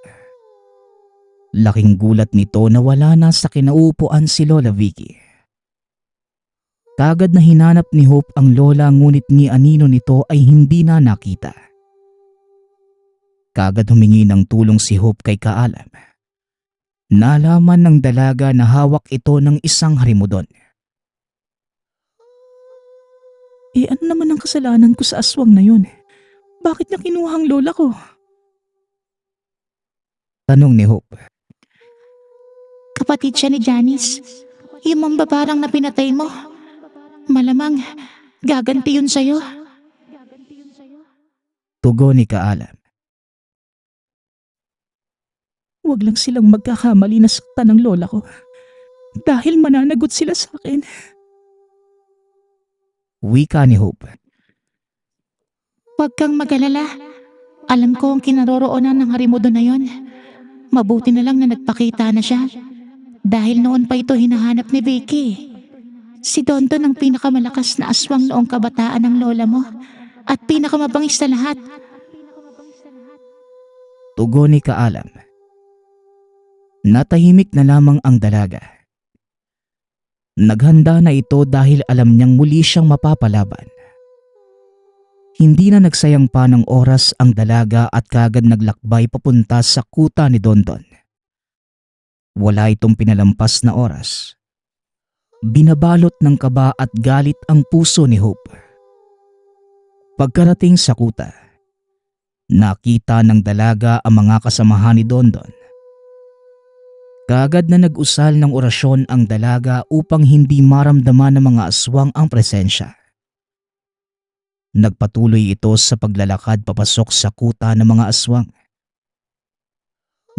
laking gulat nito na wala na sa kinauupuan si Lola Vicky. Kaagad na hinanap ni Hope ang lola ngunit ni anino nito ay hindi na nakita. Kaagad humingi ng tulong si Hope kay Kaalam. Nalaman ng dalaga na hawak ito ng isang harimudon. Eh ano naman ang kasalanan ko sa aswang na yun? Bakit niya kinuha ang lola ko? Tanong ni Hope. Kapatid siya ni Janice. Yung mambabarang na pinatay mo. Malamang gaganti yun sa'yo. Tugon ni Kaalam. Huwag lang silang magkakamali na saktan ng lola ko. Dahil mananagot sila sa akin. Wika ni Hope. Huwag kang mag-alala. Alam ko ang kinaroroonan ng harimudo na yon. Mabuti na lang na nagpakita na siya. Dahil noon pa ito hinahanap ni Vicky. Si Dondon ang pinakamalakas na aswang noong kabataan ng lola mo. At pinakamabangis sa lahat. Tugon ni Kaalam. Natahimik na lamang ang dalaga. Naghanda na ito dahil alam niyang muli siyang mapapalaban. Hindi na nagsayang pa ng oras ang dalaga at kaagad naglakbay papunta sa kuta ni Dondon. Wala itong pinalampas na oras. Binabalot ng kaba at galit ang puso ni Hope. Pagkarating sa kuta, nakita ng dalaga ang mga kasamahan ni Dondon. Kaagad na nag-usal ng orasyon ang dalaga upang hindi maramdaman ng mga aswang ang presensya. Nagpatuloy ito sa paglalakad papasok sa kuta ng mga aswang.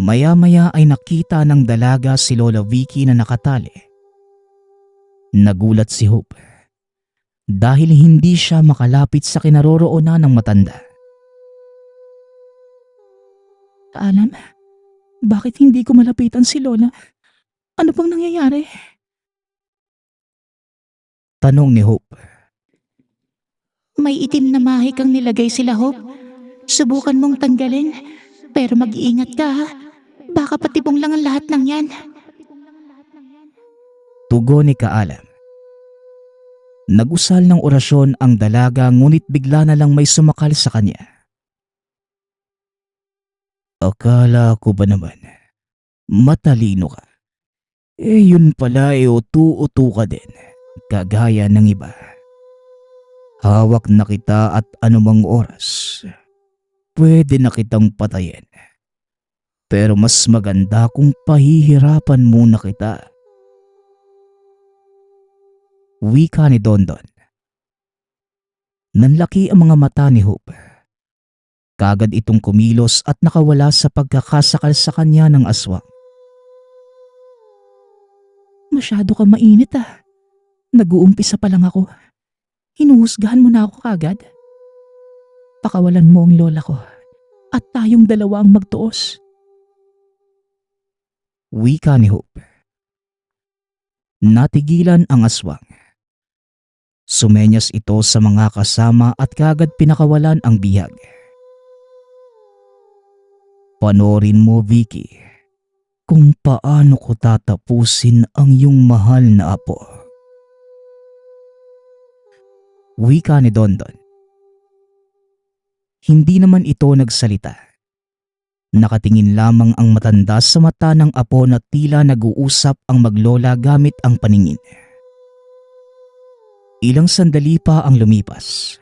Maya-maya ay nakita ng dalaga si Lola Vicky na nakatali. Nagulat si Hope dahil hindi siya makalapit sa kinaroroonan ng matanda. Alam, bakit hindi ko malapitan si Lola? Ano bang nangyayari? Tanong ni Hope. May itim na mahik ang nilagay sila, Hope. Subukan mong tanggalin. Pero mag-iingat ka ha. Baka patibong lang ang lahat ng yan. Tugon ni Kaalam. Nag-usal ng orasyon ang dalaga ngunit bigla na lang may sumakal sa kanya. Akala ko ba naman, matalino ka? Eh yun pala ay utu-utu ka din, kagaya ng iba. Hawak na kita at anumang oras, pwede na kitang patayin. Pero mas maganda kung pahihirapan muna kita. Wika ni Dondon. Nanlaki ang mga mata ni Hope. Kagad itong kumilos at nakawala sa pagkakasakal sa kanya ng aswang. Masyado ka mainit ah. Nag-uumpisa pa lang ako. Hinuhusgahan mo na ako kagad. Pakawalan mo ang lola ko at tayong dalawa ang magtuos. Wika ni Hope. Natigilan ang aswang. Sumenyas ito sa mga kasama at kagad pinakawalan ang bihag. Panoorin mo, Vicky, kung paano ko tatapusin ang iyong mahal na apo. Wika ni Dondon. Hindi naman ito nagsalita. Nakatingin lamang ang matanda sa mata ng apo na tila nag-uusap ang maglola gamit ang paningin. Ilang sandali pa ang lumipas.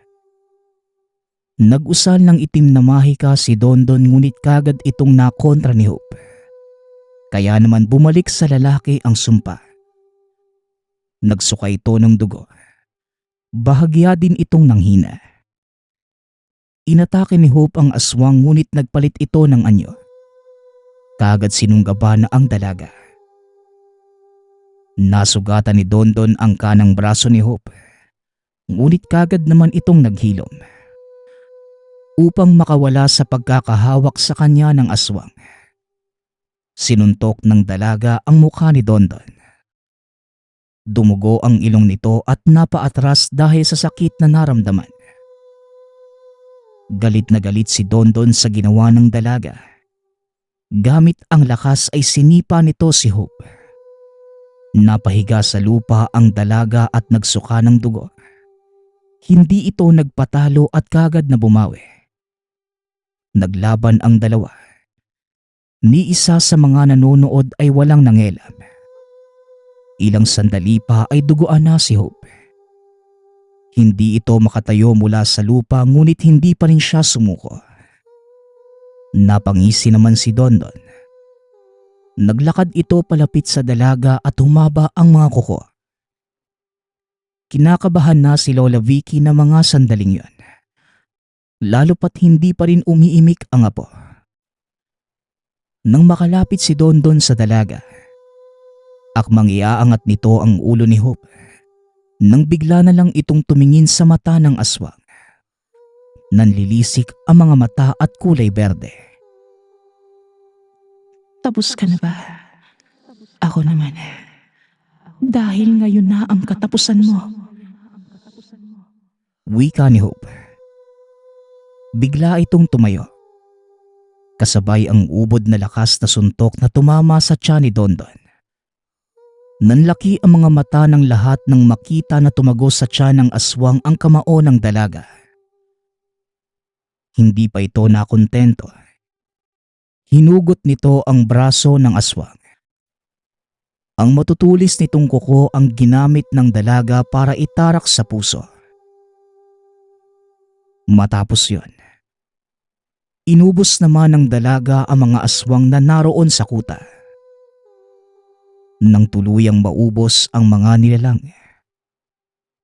Nag-usal ng itim na mahika si Dondon ngunit kagad itong nakontra ni Hope. Kaya naman bumalik sa lalaki ang sumpa. Nagsuka ito ng dugo. Bahagya din itong nanghina. Inatake ni Hope ang aswang ngunit nagpalit ito ng anyo. Kagad sinunggaba na ang dalaga. Nasugatan ni Dondon ang kanang braso ni Hope. Ngunit kagad naman itong naghilom. Upang makawala sa pagkakahawak sa kanya ng aswang. Sinuntok ng dalaga ang mukha ni Dondon. Dumugo ang ilong nito at napaatras dahil sa sakit na naramdaman. Galit na galit si Dondon sa ginawa ng dalaga. Gamit ang lakas ay sinipa nito si Hope. Napahiga sa lupa ang dalaga at nagsuka ng dugo. Hindi ito nagpatalo at kagad na bumawi. Naglaban ang dalawa. Ni isa sa mga nanonood ay walang nangelam. Ilang sandali pa ay duguan na si Hope. Hindi ito makatayo mula sa lupa ngunit hindi pa rin siya sumuko. Napangisi naman si Dondon. Naglakad ito palapit sa dalaga at humaba ang mga kuko. Kinakabahan na si Lola Vicky na mga sandaling yon. Lalo pat hindi pa rin umiimik ang apo. Nang makalapit si Dondon sa dalaga, akmang iaangat nito ang ulo ni Hope. Nang bigla na lang itong tumingin sa mata ng aswang. Nanlilisik ang mga mata at kulay berde. Tapos ka na ba? Ako naman. Dahil ngayon na ang katapusan mo. Wika ni Hope. Bigla itong tumayo. Kasabay ang ubod na lakas na suntok na tumama sa tiyan ni Dondon. Nanlaki ang mga mata ng lahat nang makita na tumago sa tiyan ng aswang ang kamao ng dalaga. Hindi pa ito nakontento. Hinugot nito ang braso ng aswang. Ang matutulis nitong kuko ang ginamit ng dalaga para itarak sa puso. Matapos yon, inubos naman ng dalaga ang mga aswang na naroon sa kuta. Nang tuluyang maubos ang mga nilalang,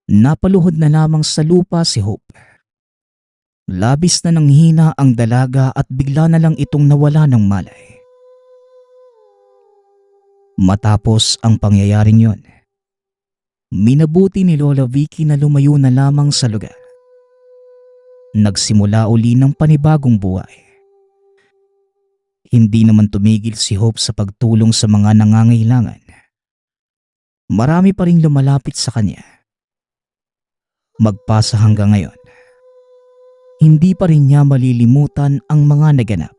napaluhod na lamang sa lupa si Hope. Labis na nanghina ang dalaga at bigla na lang itong nawala ng malay. Matapos ang pangyayaring yon, minabuti ni Lola Vicky na lumayo na lamang sa lugar. Nagsimula uli ng panibagong buhay. Hindi naman tumigil si Hope sa pagtulong sa mga nangangailangan. Marami pa ring lumalapit sa kanya. Magpasa hanggang ngayon, hindi pa rin niya malilimutan ang mga naganap.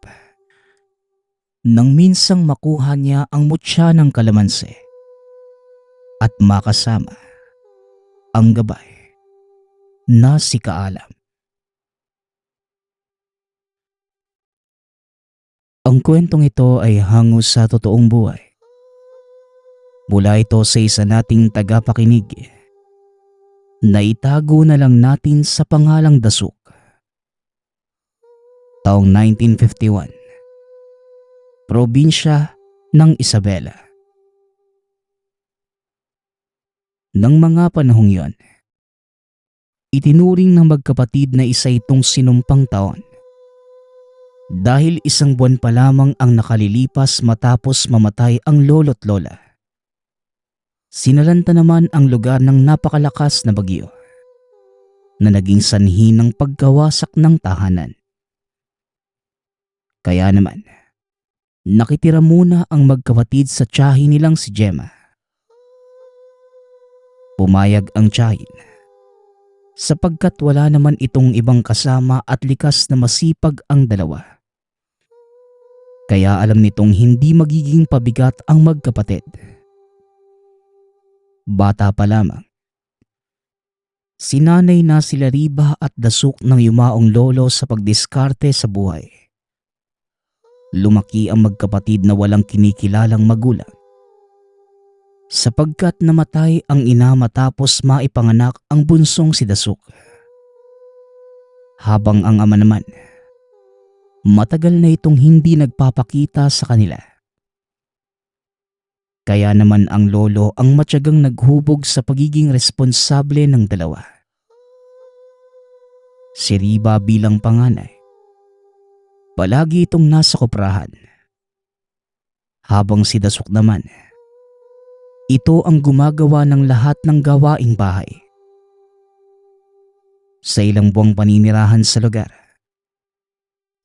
Nang minsang makuha niya ang mutya ng kalamansi at makasama ang gabay na si Kaalam. Ang kwentong ito ay hango sa totoong buhay. Mula ito sa isa nating tagapakinig na itago na lang natin sa pangalang Dasuk. Taong 1951, probinsya ng Isabela. Nang mga panahong yon, itinuring ng magkapatid na isa itong sinumpang taon Dahil isang buwan pa lamang ang nakalilipas matapos mamatay ang lolo't lola. Sinalanta naman ang lugar ng napakalakas na bagyo na naging sanhi ng pagkawasak ng tahanan. Kaya naman, nakitira muna ang magkapatid sa tiyahin nilang si Gemma. Pumayag ang tiyahin sapagkat wala naman itong ibang kasama at likas na masipag ang dalawa. Kaya alam nitong hindi magiging pabigat ang magkapatid. Bata pa lamang, sinanay na sila Riba at Dasuk ng yumaong lolo sa pagdiskarte sa buhay. Lumaki ang magkapatid na walang kinikilalang magulang, sapagkat namatay ang ina matapos maipanganak ang bunsong si Dasuk. Habang ang ama naman, matagal na itong hindi nagpapakita sa kanila. Kaya naman ang lolo ang matyagang naghubog sa pagiging responsable ng dalawa. Si Riba bilang panganay, palagi itong nasa koprahan. Habang si Dasuk naman, ito ang gumagawa ng lahat ng gawaing bahay. Sa ilang buwang paninirahan sa lugar,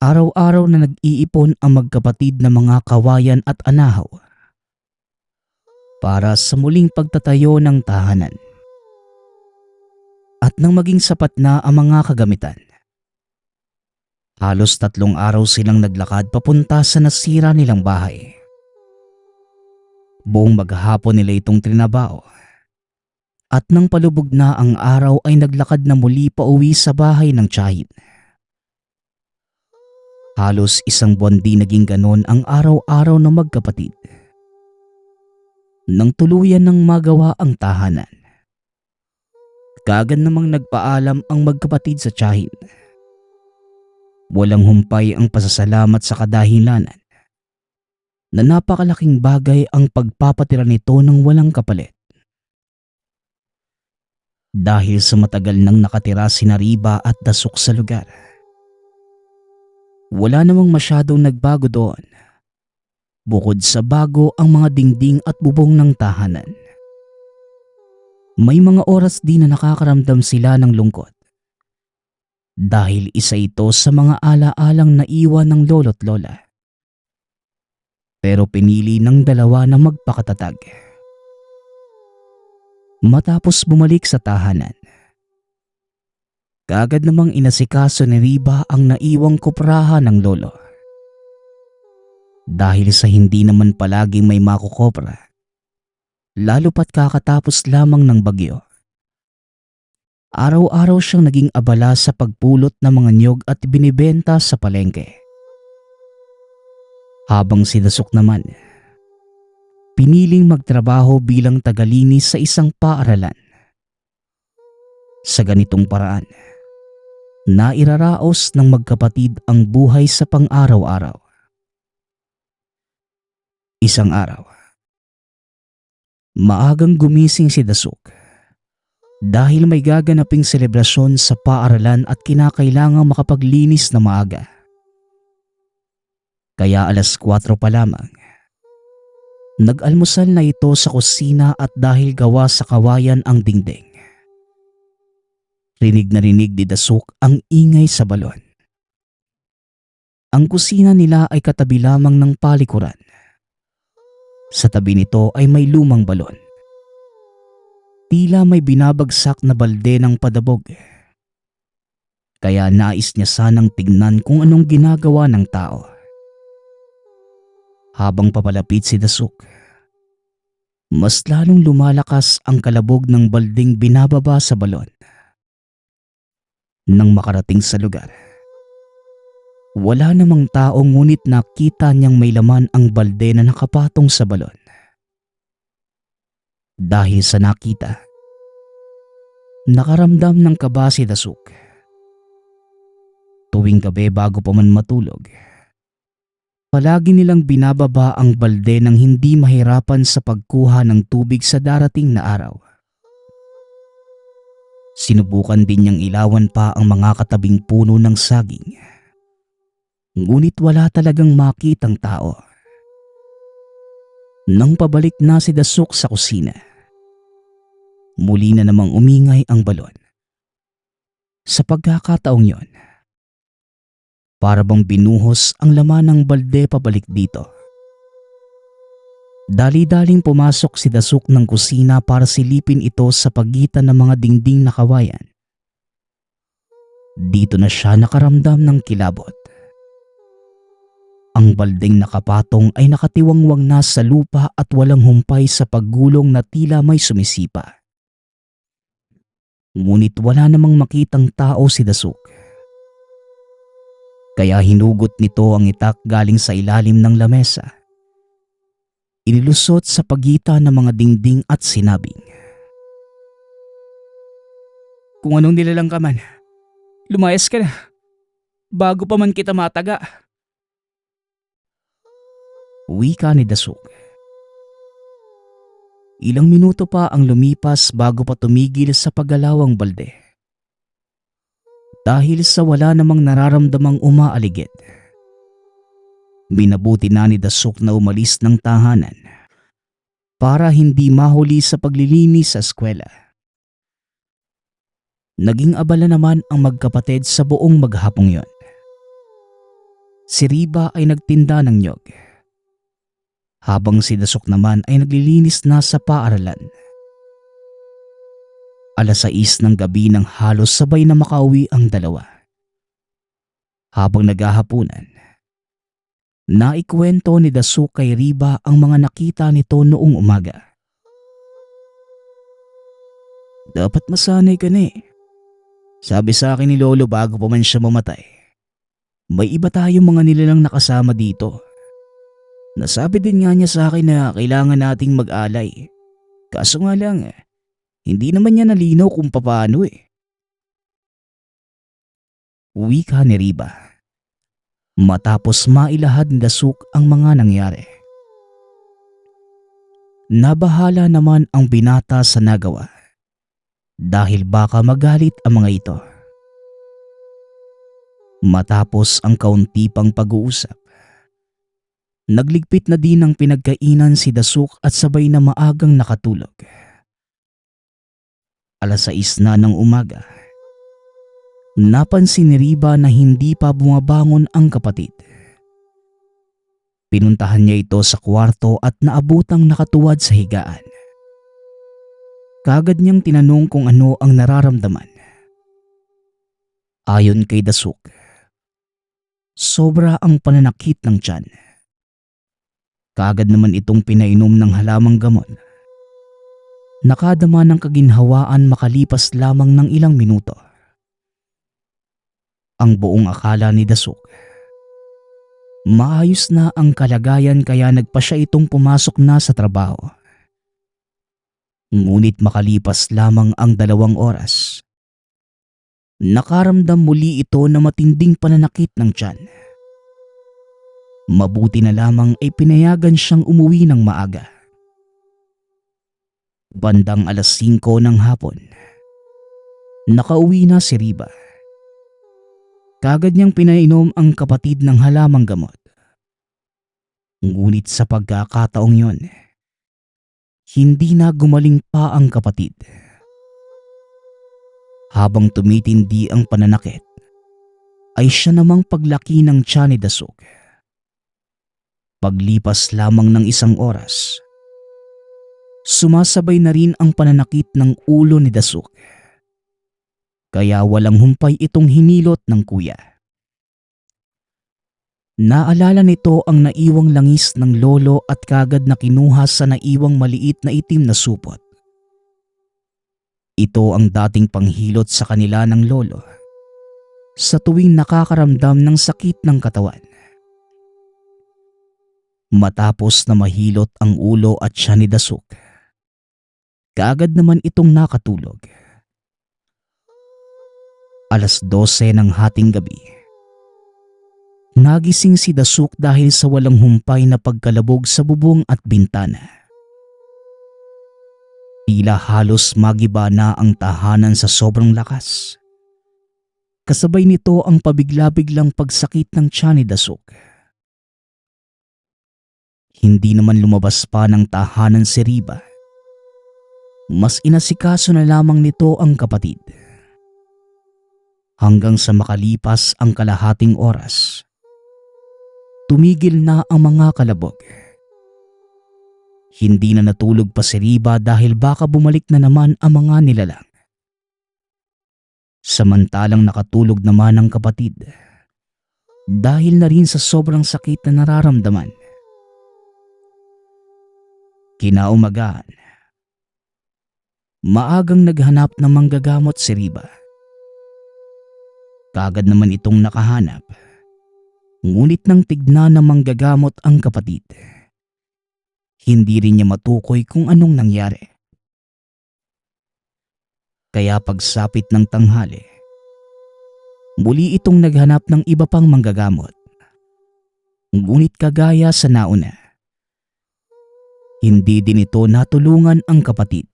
araw-araw na nag-iipon ang magkapatid na mga kawayan at anahaw para sa muling pagtatayo ng tahanan. At nang maging sapat na ang mga kagamitan, halos 3 araw silang naglakad papunta sa nasira nilang bahay. Buong maghapon nila itong trinabao. At nang palubog na ang araw ay naglakad na muli pauwi sa bahay ng tiyahin. Halos 1 buwan din naging ganon ang araw-araw ng magkapatid. Nang tuluyan ng magawa ang tahanan, kaagad namang nagpaalam ang magkapatid sa tiyahin. Walang humpay ang pasasalamat sa kadahilanan na napakalaking bagay ang pagpapatira nito ng walang kapalit. Dahil sa matagal nang nakatira sina Riba at Dasuk sa lugar, wala namang masyadong nagbago doon, bukod sa bago ang mga dingding at bubong ng tahanan. May mga oras din na nakakaramdam sila ng lungkot dahil isa ito sa mga ala-alang naiwan ng lolo't lola. Pero pinili ng dalawa na magpakatatag. Matapos bumalik sa tahanan, kaagad namang inasikaso ni Riba ang naiwang koprahan ng lolo. Dahil sa hindi naman palaging may makukopra, lalo pat kakatapos lamang ng bagyo, araw-araw siyang naging abala sa pagpulot ng mga niyog at binibenta sa palengke. Habang si Dasuk naman, piniling magtrabaho bilang tagalinis sa isang paaralan. Sa ganitong paraan, nairaraos ng magkapatid ang buhay sa pang-araw-araw. Isang araw, maagang gumising si Dasuk dahil may gaganaping selebrasyon sa paaralan at kinakailangang makapaglinis na maaga. Kaya 4:00 pa lamang, nag-almusal na ito sa kusina at dahil gawa sa kawayan ang dingding, rinig na rinig ni Dasuk ang ingay sa balon. Ang kusina nila ay katabi lamang ng palikuran. Sa tabi nito ay may lumang balon. Tila may binabagsak na balde ng padabog. Kaya nais niya sanang tignan kung anong ginagawa ng tao. Habang papalapit si Dasuk, mas lalong lumalakas ang kalabog ng balding binababa sa balon. Nang makarating sa lugar, wala namang tao ngunit nakita niyang may laman ang balde na nakapatong sa balon. Dahil sa nakita, nakaramdam ng kaba si Dasuk. Tuwing gabi bago pa man matulog, palagi nilang binababa ang balde nang hindi mahirapan sa pagkuha ng tubig sa darating na araw. Sinubukan din niyang ilawan pa ang mga katabing puno ng saging. Ngunit wala talagang makitang tao. Nang pabalik na si Dasuk sa kusina, muli na namang umingay ang balon. Sa pagkakataong yon, para bang binuhos ang laman ng balde pabalik dito. Dali-daling pumasok si Dasuk ng kusina para silipin ito sa pagitan ng mga dingding na kawayan. Dito na siya nakaramdam ng kilabot. Ang baldeng nakapatong ay nakatiwangwang na sa lupa at walang humpay sa paggulong na tila may sumisipa. Ngunit wala namang makitang tao si Dasuk. Kaya hinugot nito ang itak galing sa ilalim ng lamesa. Inilusot sa pagitan ng mga dingding at sinabing, Kung anong nilalang ka man, lumayas ka na. Bago pa man kita mataga. wika ni Dasuk. Ilang minuto pa ang lumipas bago pa tumigil sa paggalawang balde. Dahil sa wala namang nararamdamang umaaligid, minabuti na ni Dasuk na umalis ng tahanan para hindi mahuli sa paglilinis sa eskwela. Naging abala naman ang magkapatid sa buong maghapong yon. Si Riba ay nagtinda ng nyog, habang si Dasuk naman ay naglilinis na sa paaralan. 6:00 ng gabi nang halos sabay na makauwi ang dalawa. Habang naghahapunan, naikwento ni Dasuk kay Riba ang mga nakita nito noong umaga. Dapat masanay ka na eh. Sabi sa akin ni Lolo bago pa man siya mamatay, may iba tayong mga nilalang nakasama dito. Nasabi din nga niya sa akin na kailangan nating mag-alay. Kaso nga lang, hindi naman niya nalinaw kung paano eh. Wika ni Riba, matapos mailahad ni Dasuk ang mga nangyari. Nabahala naman ang binata sa nagawa dahil baka magalit ang mga ito. Matapos ang kaunti pang pag-uusap, nagligpit na din ng pinagkainan si Dasuk at sabay na maagang nakatulog. 6:00 na ng umaga, napansin ni Riba na hindi pa bumabangon ang kapatid. Pinuntahan niya ito sa kwarto at naabutang nakatuwad sa higaan. Kaagad niyang tinanong kung ano ang nararamdaman. Ayon kay Dasuk, sobra ang pananakit ng tiyan. Kaagad naman itong pinainom ng halamang gamot. Nakadama ng kaginhawaan makalipas lamang ng ilang minuto. Ang buong akala ni Dasuk, maayos na ang kalagayan kaya nagpa siya itong pumasok na sa trabaho. Ngunit makalipas lamang ang 2 oras, nakaramdam muli ito na matinding pananakit ng tiyan. Mabuti na lamang ay pinayagan siyang umuwi ng maaga. Bandang 5:00 ng hapon, nakauwi na si Riba. Kaagad niyang pinainom ang kapatid ng halamang gamot. Ngunit sa pagkakataong yon, hindi na gumaling pa ang kapatid. Habang tumitindi ang pananakit, ay siya namang paglaki ng tiyan ni Dasuk. Paglipas lamang ng 1 oras, sumasabay na rin ang pananakit ng ulo ni Dasuk. Kaya walang humpay itong hinilot ng kuya. Naalala nito ang naiwang langis ng lolo at kagad na kinuha sa naiwang maliit na itim na supot. Ito ang dating panghilot sa kanila ng lolo sa tuwing nakakaramdam ng sakit ng katawan. Matapos na mahilot ang ulo at tiyan ni Dasuk, kaagad naman itong nakatulog. 12:00 ng hating gabi, nagising si Dasuk dahil sa walang humpay na pagkalabog sa bubong at bintana. Tila halos magiba na ang tahanan sa sobrang lakas. Kasabay nito ang pabigla-biglang pagsakit ng tiyan ni Dasuk. Hindi naman lumabas pa ng tahanan si Riba. Mas inasikaso na lamang nito ang kapatid. Hanggang sa makalipas ang kalahating oras, tumigil na ang mga kalabog. Hindi na natulog pa si Riba dahil baka bumalik na naman ang mga nilalang. Samantalang nakatulog naman ang kapatid dahil na rin sa sobrang sakit na nararamdaman. Kinaumagahan, maagang naghanap ng manggagamot si Riba. Kagad naman itong nakahanap, ngunit nang tignan ng manggagamot ang kapatid, hindi rin niya matukoy kung anong nangyari. Kaya pagsapit ng tanghali, muli itong naghanap ng iba pang manggagamot. Ngunit kagaya sa nauna, hindi din ito natulungan ang kapatid.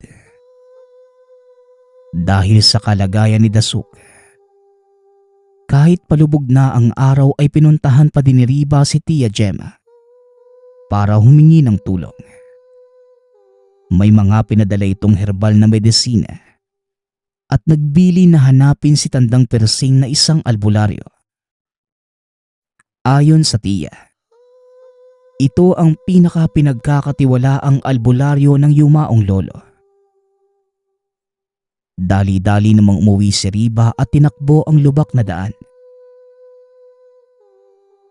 Dahil sa kalagayan ni Dasuk, kahit palubog na ang araw ay pinuntahan pa din ni Riba si Tia Gemma para humingi ng tulong. May mga pinadala itong herbal na medisina at nagbili na hanapin si Tandang Persing na isang albularyo. Ayon sa tiya, ito ang pinaka-pinagkakatiwalaang albularyo ng yumaong lolo. Dali-dali namang umuwi si Riba at tinakbo ang lubak na daan.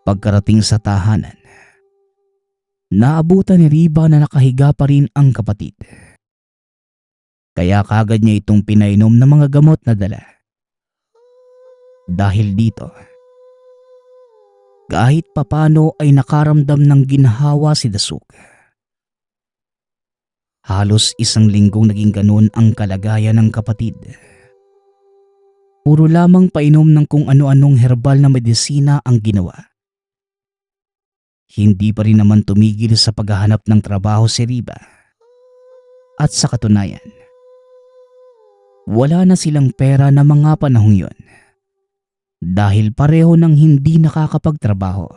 Pagkarating sa tahanan, naabutan ni Riba na nakahiga pa rin ang kapatid. Kaya kagad niya itong pinainom ng mga gamot na dala. Dahil dito, kahit papano ay nakaramdam ng ginhawa si Dasuk. Halos isang linggong naging ganun ang kalagayan ng kapatid. Puro lamang painom ng kung ano-anong herbal na medisina ang ginawa. Hindi pa rin naman tumigil sa paghahanap ng trabaho si Riba. At sa katunayan, wala na silang pera na mga panahong yun. Dahil pareho nang hindi nakakapagtrabaho.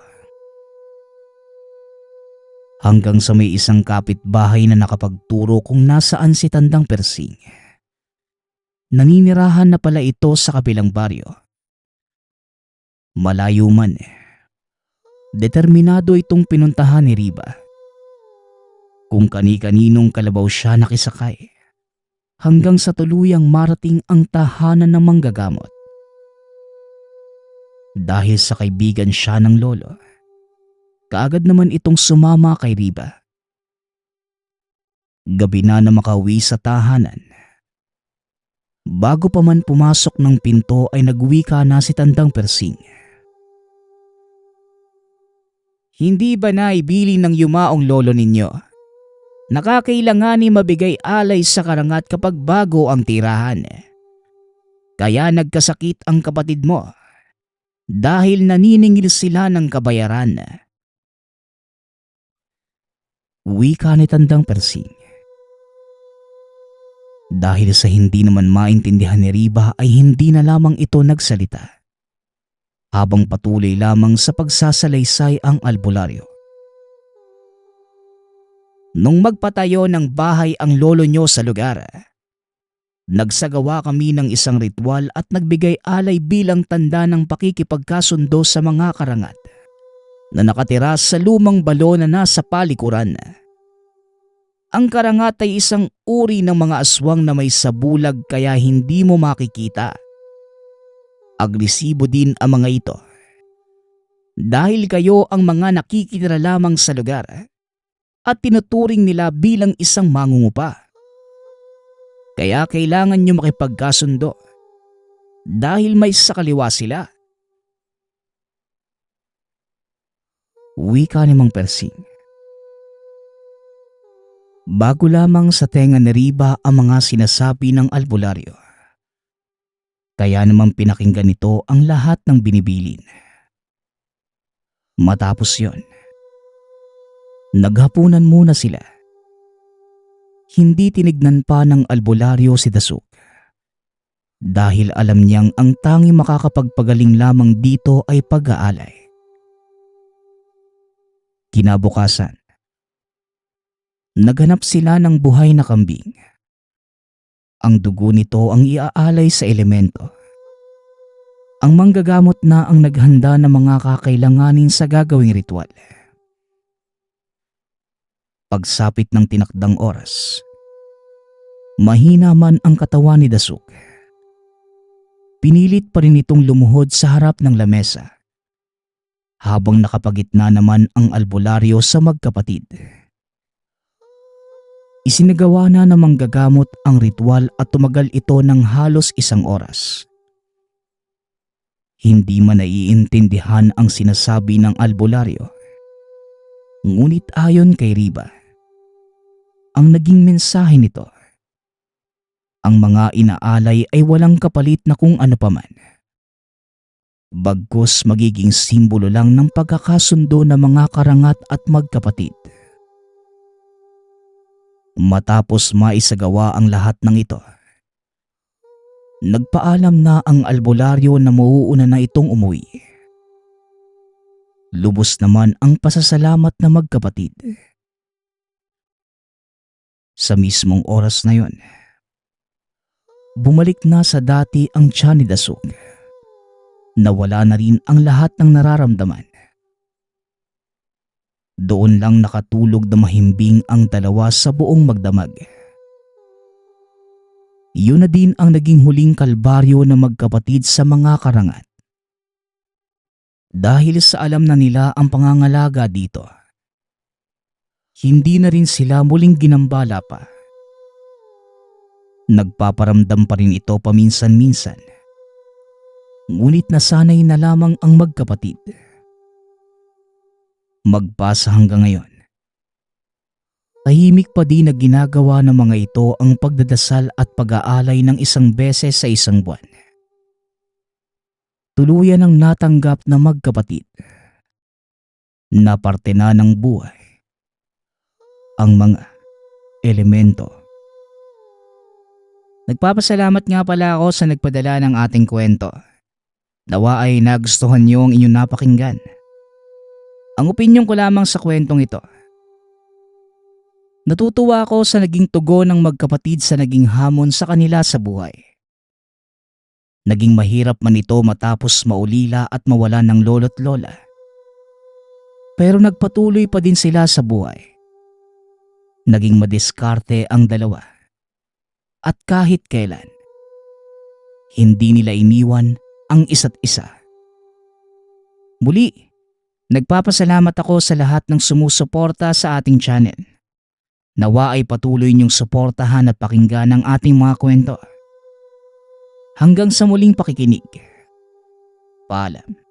Hanggang sa may isang kapitbahay na nakapagturo kung nasaan si Tandang Persing. Naninirahan na pala ito sa kabilang baryo. Malayo man, determinado itong pinuntahan ni Riba. Kung kani-kaninong kalabaw siya nakisakay, hanggang sa tuluyang marating ang tahanan ng manggagamot. Dahil sa kaibigan siya ng lolo, kaagad naman itong sumama kay Riba. Gabi na makauwi sa tahanan. Bago pa man pumasok ng pinto ay nagwika na si Tandang Persing. Hindi ba naibili ng yumaong lolo ninyo? Nakakailanganin mabigay alay sa karangat kapag bago ang tirahan. Kaya nagkasakit ang kapatid mo dahil naniningil sila ng kabayaran. Wika ni Tandang Persing. Dahil sa hindi naman maintindihan ni Riba ay hindi na lamang ito nagsalita. Habang patuloy lamang sa pagsasalaysay ang albularyo. Nung magpatayo ng bahay ang lolo nyo sa lugar, nagsagawa kami ng isang ritual at nagbigay alay bilang tanda ng pakikipagkasundo sa mga karangat na nakatira sa lumang balo na nasa palikuran. Ang karangat ay isang uri ng mga aswang na may sabulag kaya hindi mo makikita. Agresibo din ang mga ito. Dahil kayo ang mga nakikitira lamang sa lugar at tinuturing nila bilang isang mangungupa. Kaya kailangan nyo makipagkasundo dahil may sakaliwa sila. Wika ni Mang Persing. Bago lamang sa tenga ni Riba ang mga sinasabi ng albularyo. Kaya naman pinakinggan nito ang lahat ng binibilin. Matapos yon, naghapunan muna sila. Hindi tinignan pa ng albularyo si Dasuk. dahil alam niyang ang tanging makakapagpagaling lamang dito ay pag-aalay. Kinabukasan, naghanap sila ng buhay na kambing. Ang dugo nito ang iaalay sa elemento. Ang manggagamot na ang naghanda ng mga kakailanganin sa gagawing ritual. Pagsapit ng tinakdang oras, mahina man ang katawan ni Dasuk. Pinilit pa rin itong lumuhod sa harap ng lamesa, habang nakapagitna naman ang albularyo sa magkapatid. Isinagawa na ng manggagamot ang ritual at tumagal ito ng halos 1 oras. Hindi man naiintindihan ang sinasabi ng albularyo. Ngunit ayon kay Riba, ang naging mensahe nito, ang mga inaalay ay walang kapalit na kung ano paman. Bagkus magiging simbolo lang ng pagkakasundo ng mga karangat at magkapatid. Matapos maisagawa ang lahat ng ito, nagpaalam na ang albularyo na mauuna na itong umuwi. Lubos naman ang pasasalamat na magkapatid. Sa mismong oras na yon, bumalik na sa dati ang tiyan ni Dasuk. Nawala na rin ang lahat ng nararamdaman. Doon lang nakatulog na mahimbing ang dalawa sa buong magdamag. Yun na din ang naging huling kalbaryo ng magkapatid sa mga karangat. Dahil sa alam na nila ang pangangalaga dito, hindi na rin sila muling ginambala pa. Nagpaparamdam pa rin ito paminsan-minsan. Ngunit nasanay na lamang ang magkapatid. Magpasa hanggang ngayon, tahimik pa din na ginagawa ng mga ito ang pagdadasal at pag-aalay ng 1 beses sa 1 buwan. Tuluyan ang natanggap na magkapatid na parte na ng buhay ang mga elemento. Nagpapasalamat nga pala ako sa nagpadala ng ating kwento. Nawa ay nagustuhan niyo ang inyong napakinggan. Ang opinyon ko lamang sa kwentong ito. Natutuwa ako sa naging tugon ng magkapatid sa naging hamon sa kanila sa buhay. Naging mahirap man ito matapos maulila at mawala ng lolo't lola. Pero nagpatuloy pa din sila sa buhay. Naging madiskarte ang dalawa. At kahit kailan, hindi nila iniwan ang isa't isa. Muli, nagpapasalamat ako sa lahat ng sumusuporta sa ating channel. Nawa ay patuloy niyong suportahan at pakinggan ang ating mga kwento. Hanggang sa muling pakikinig. Paalam.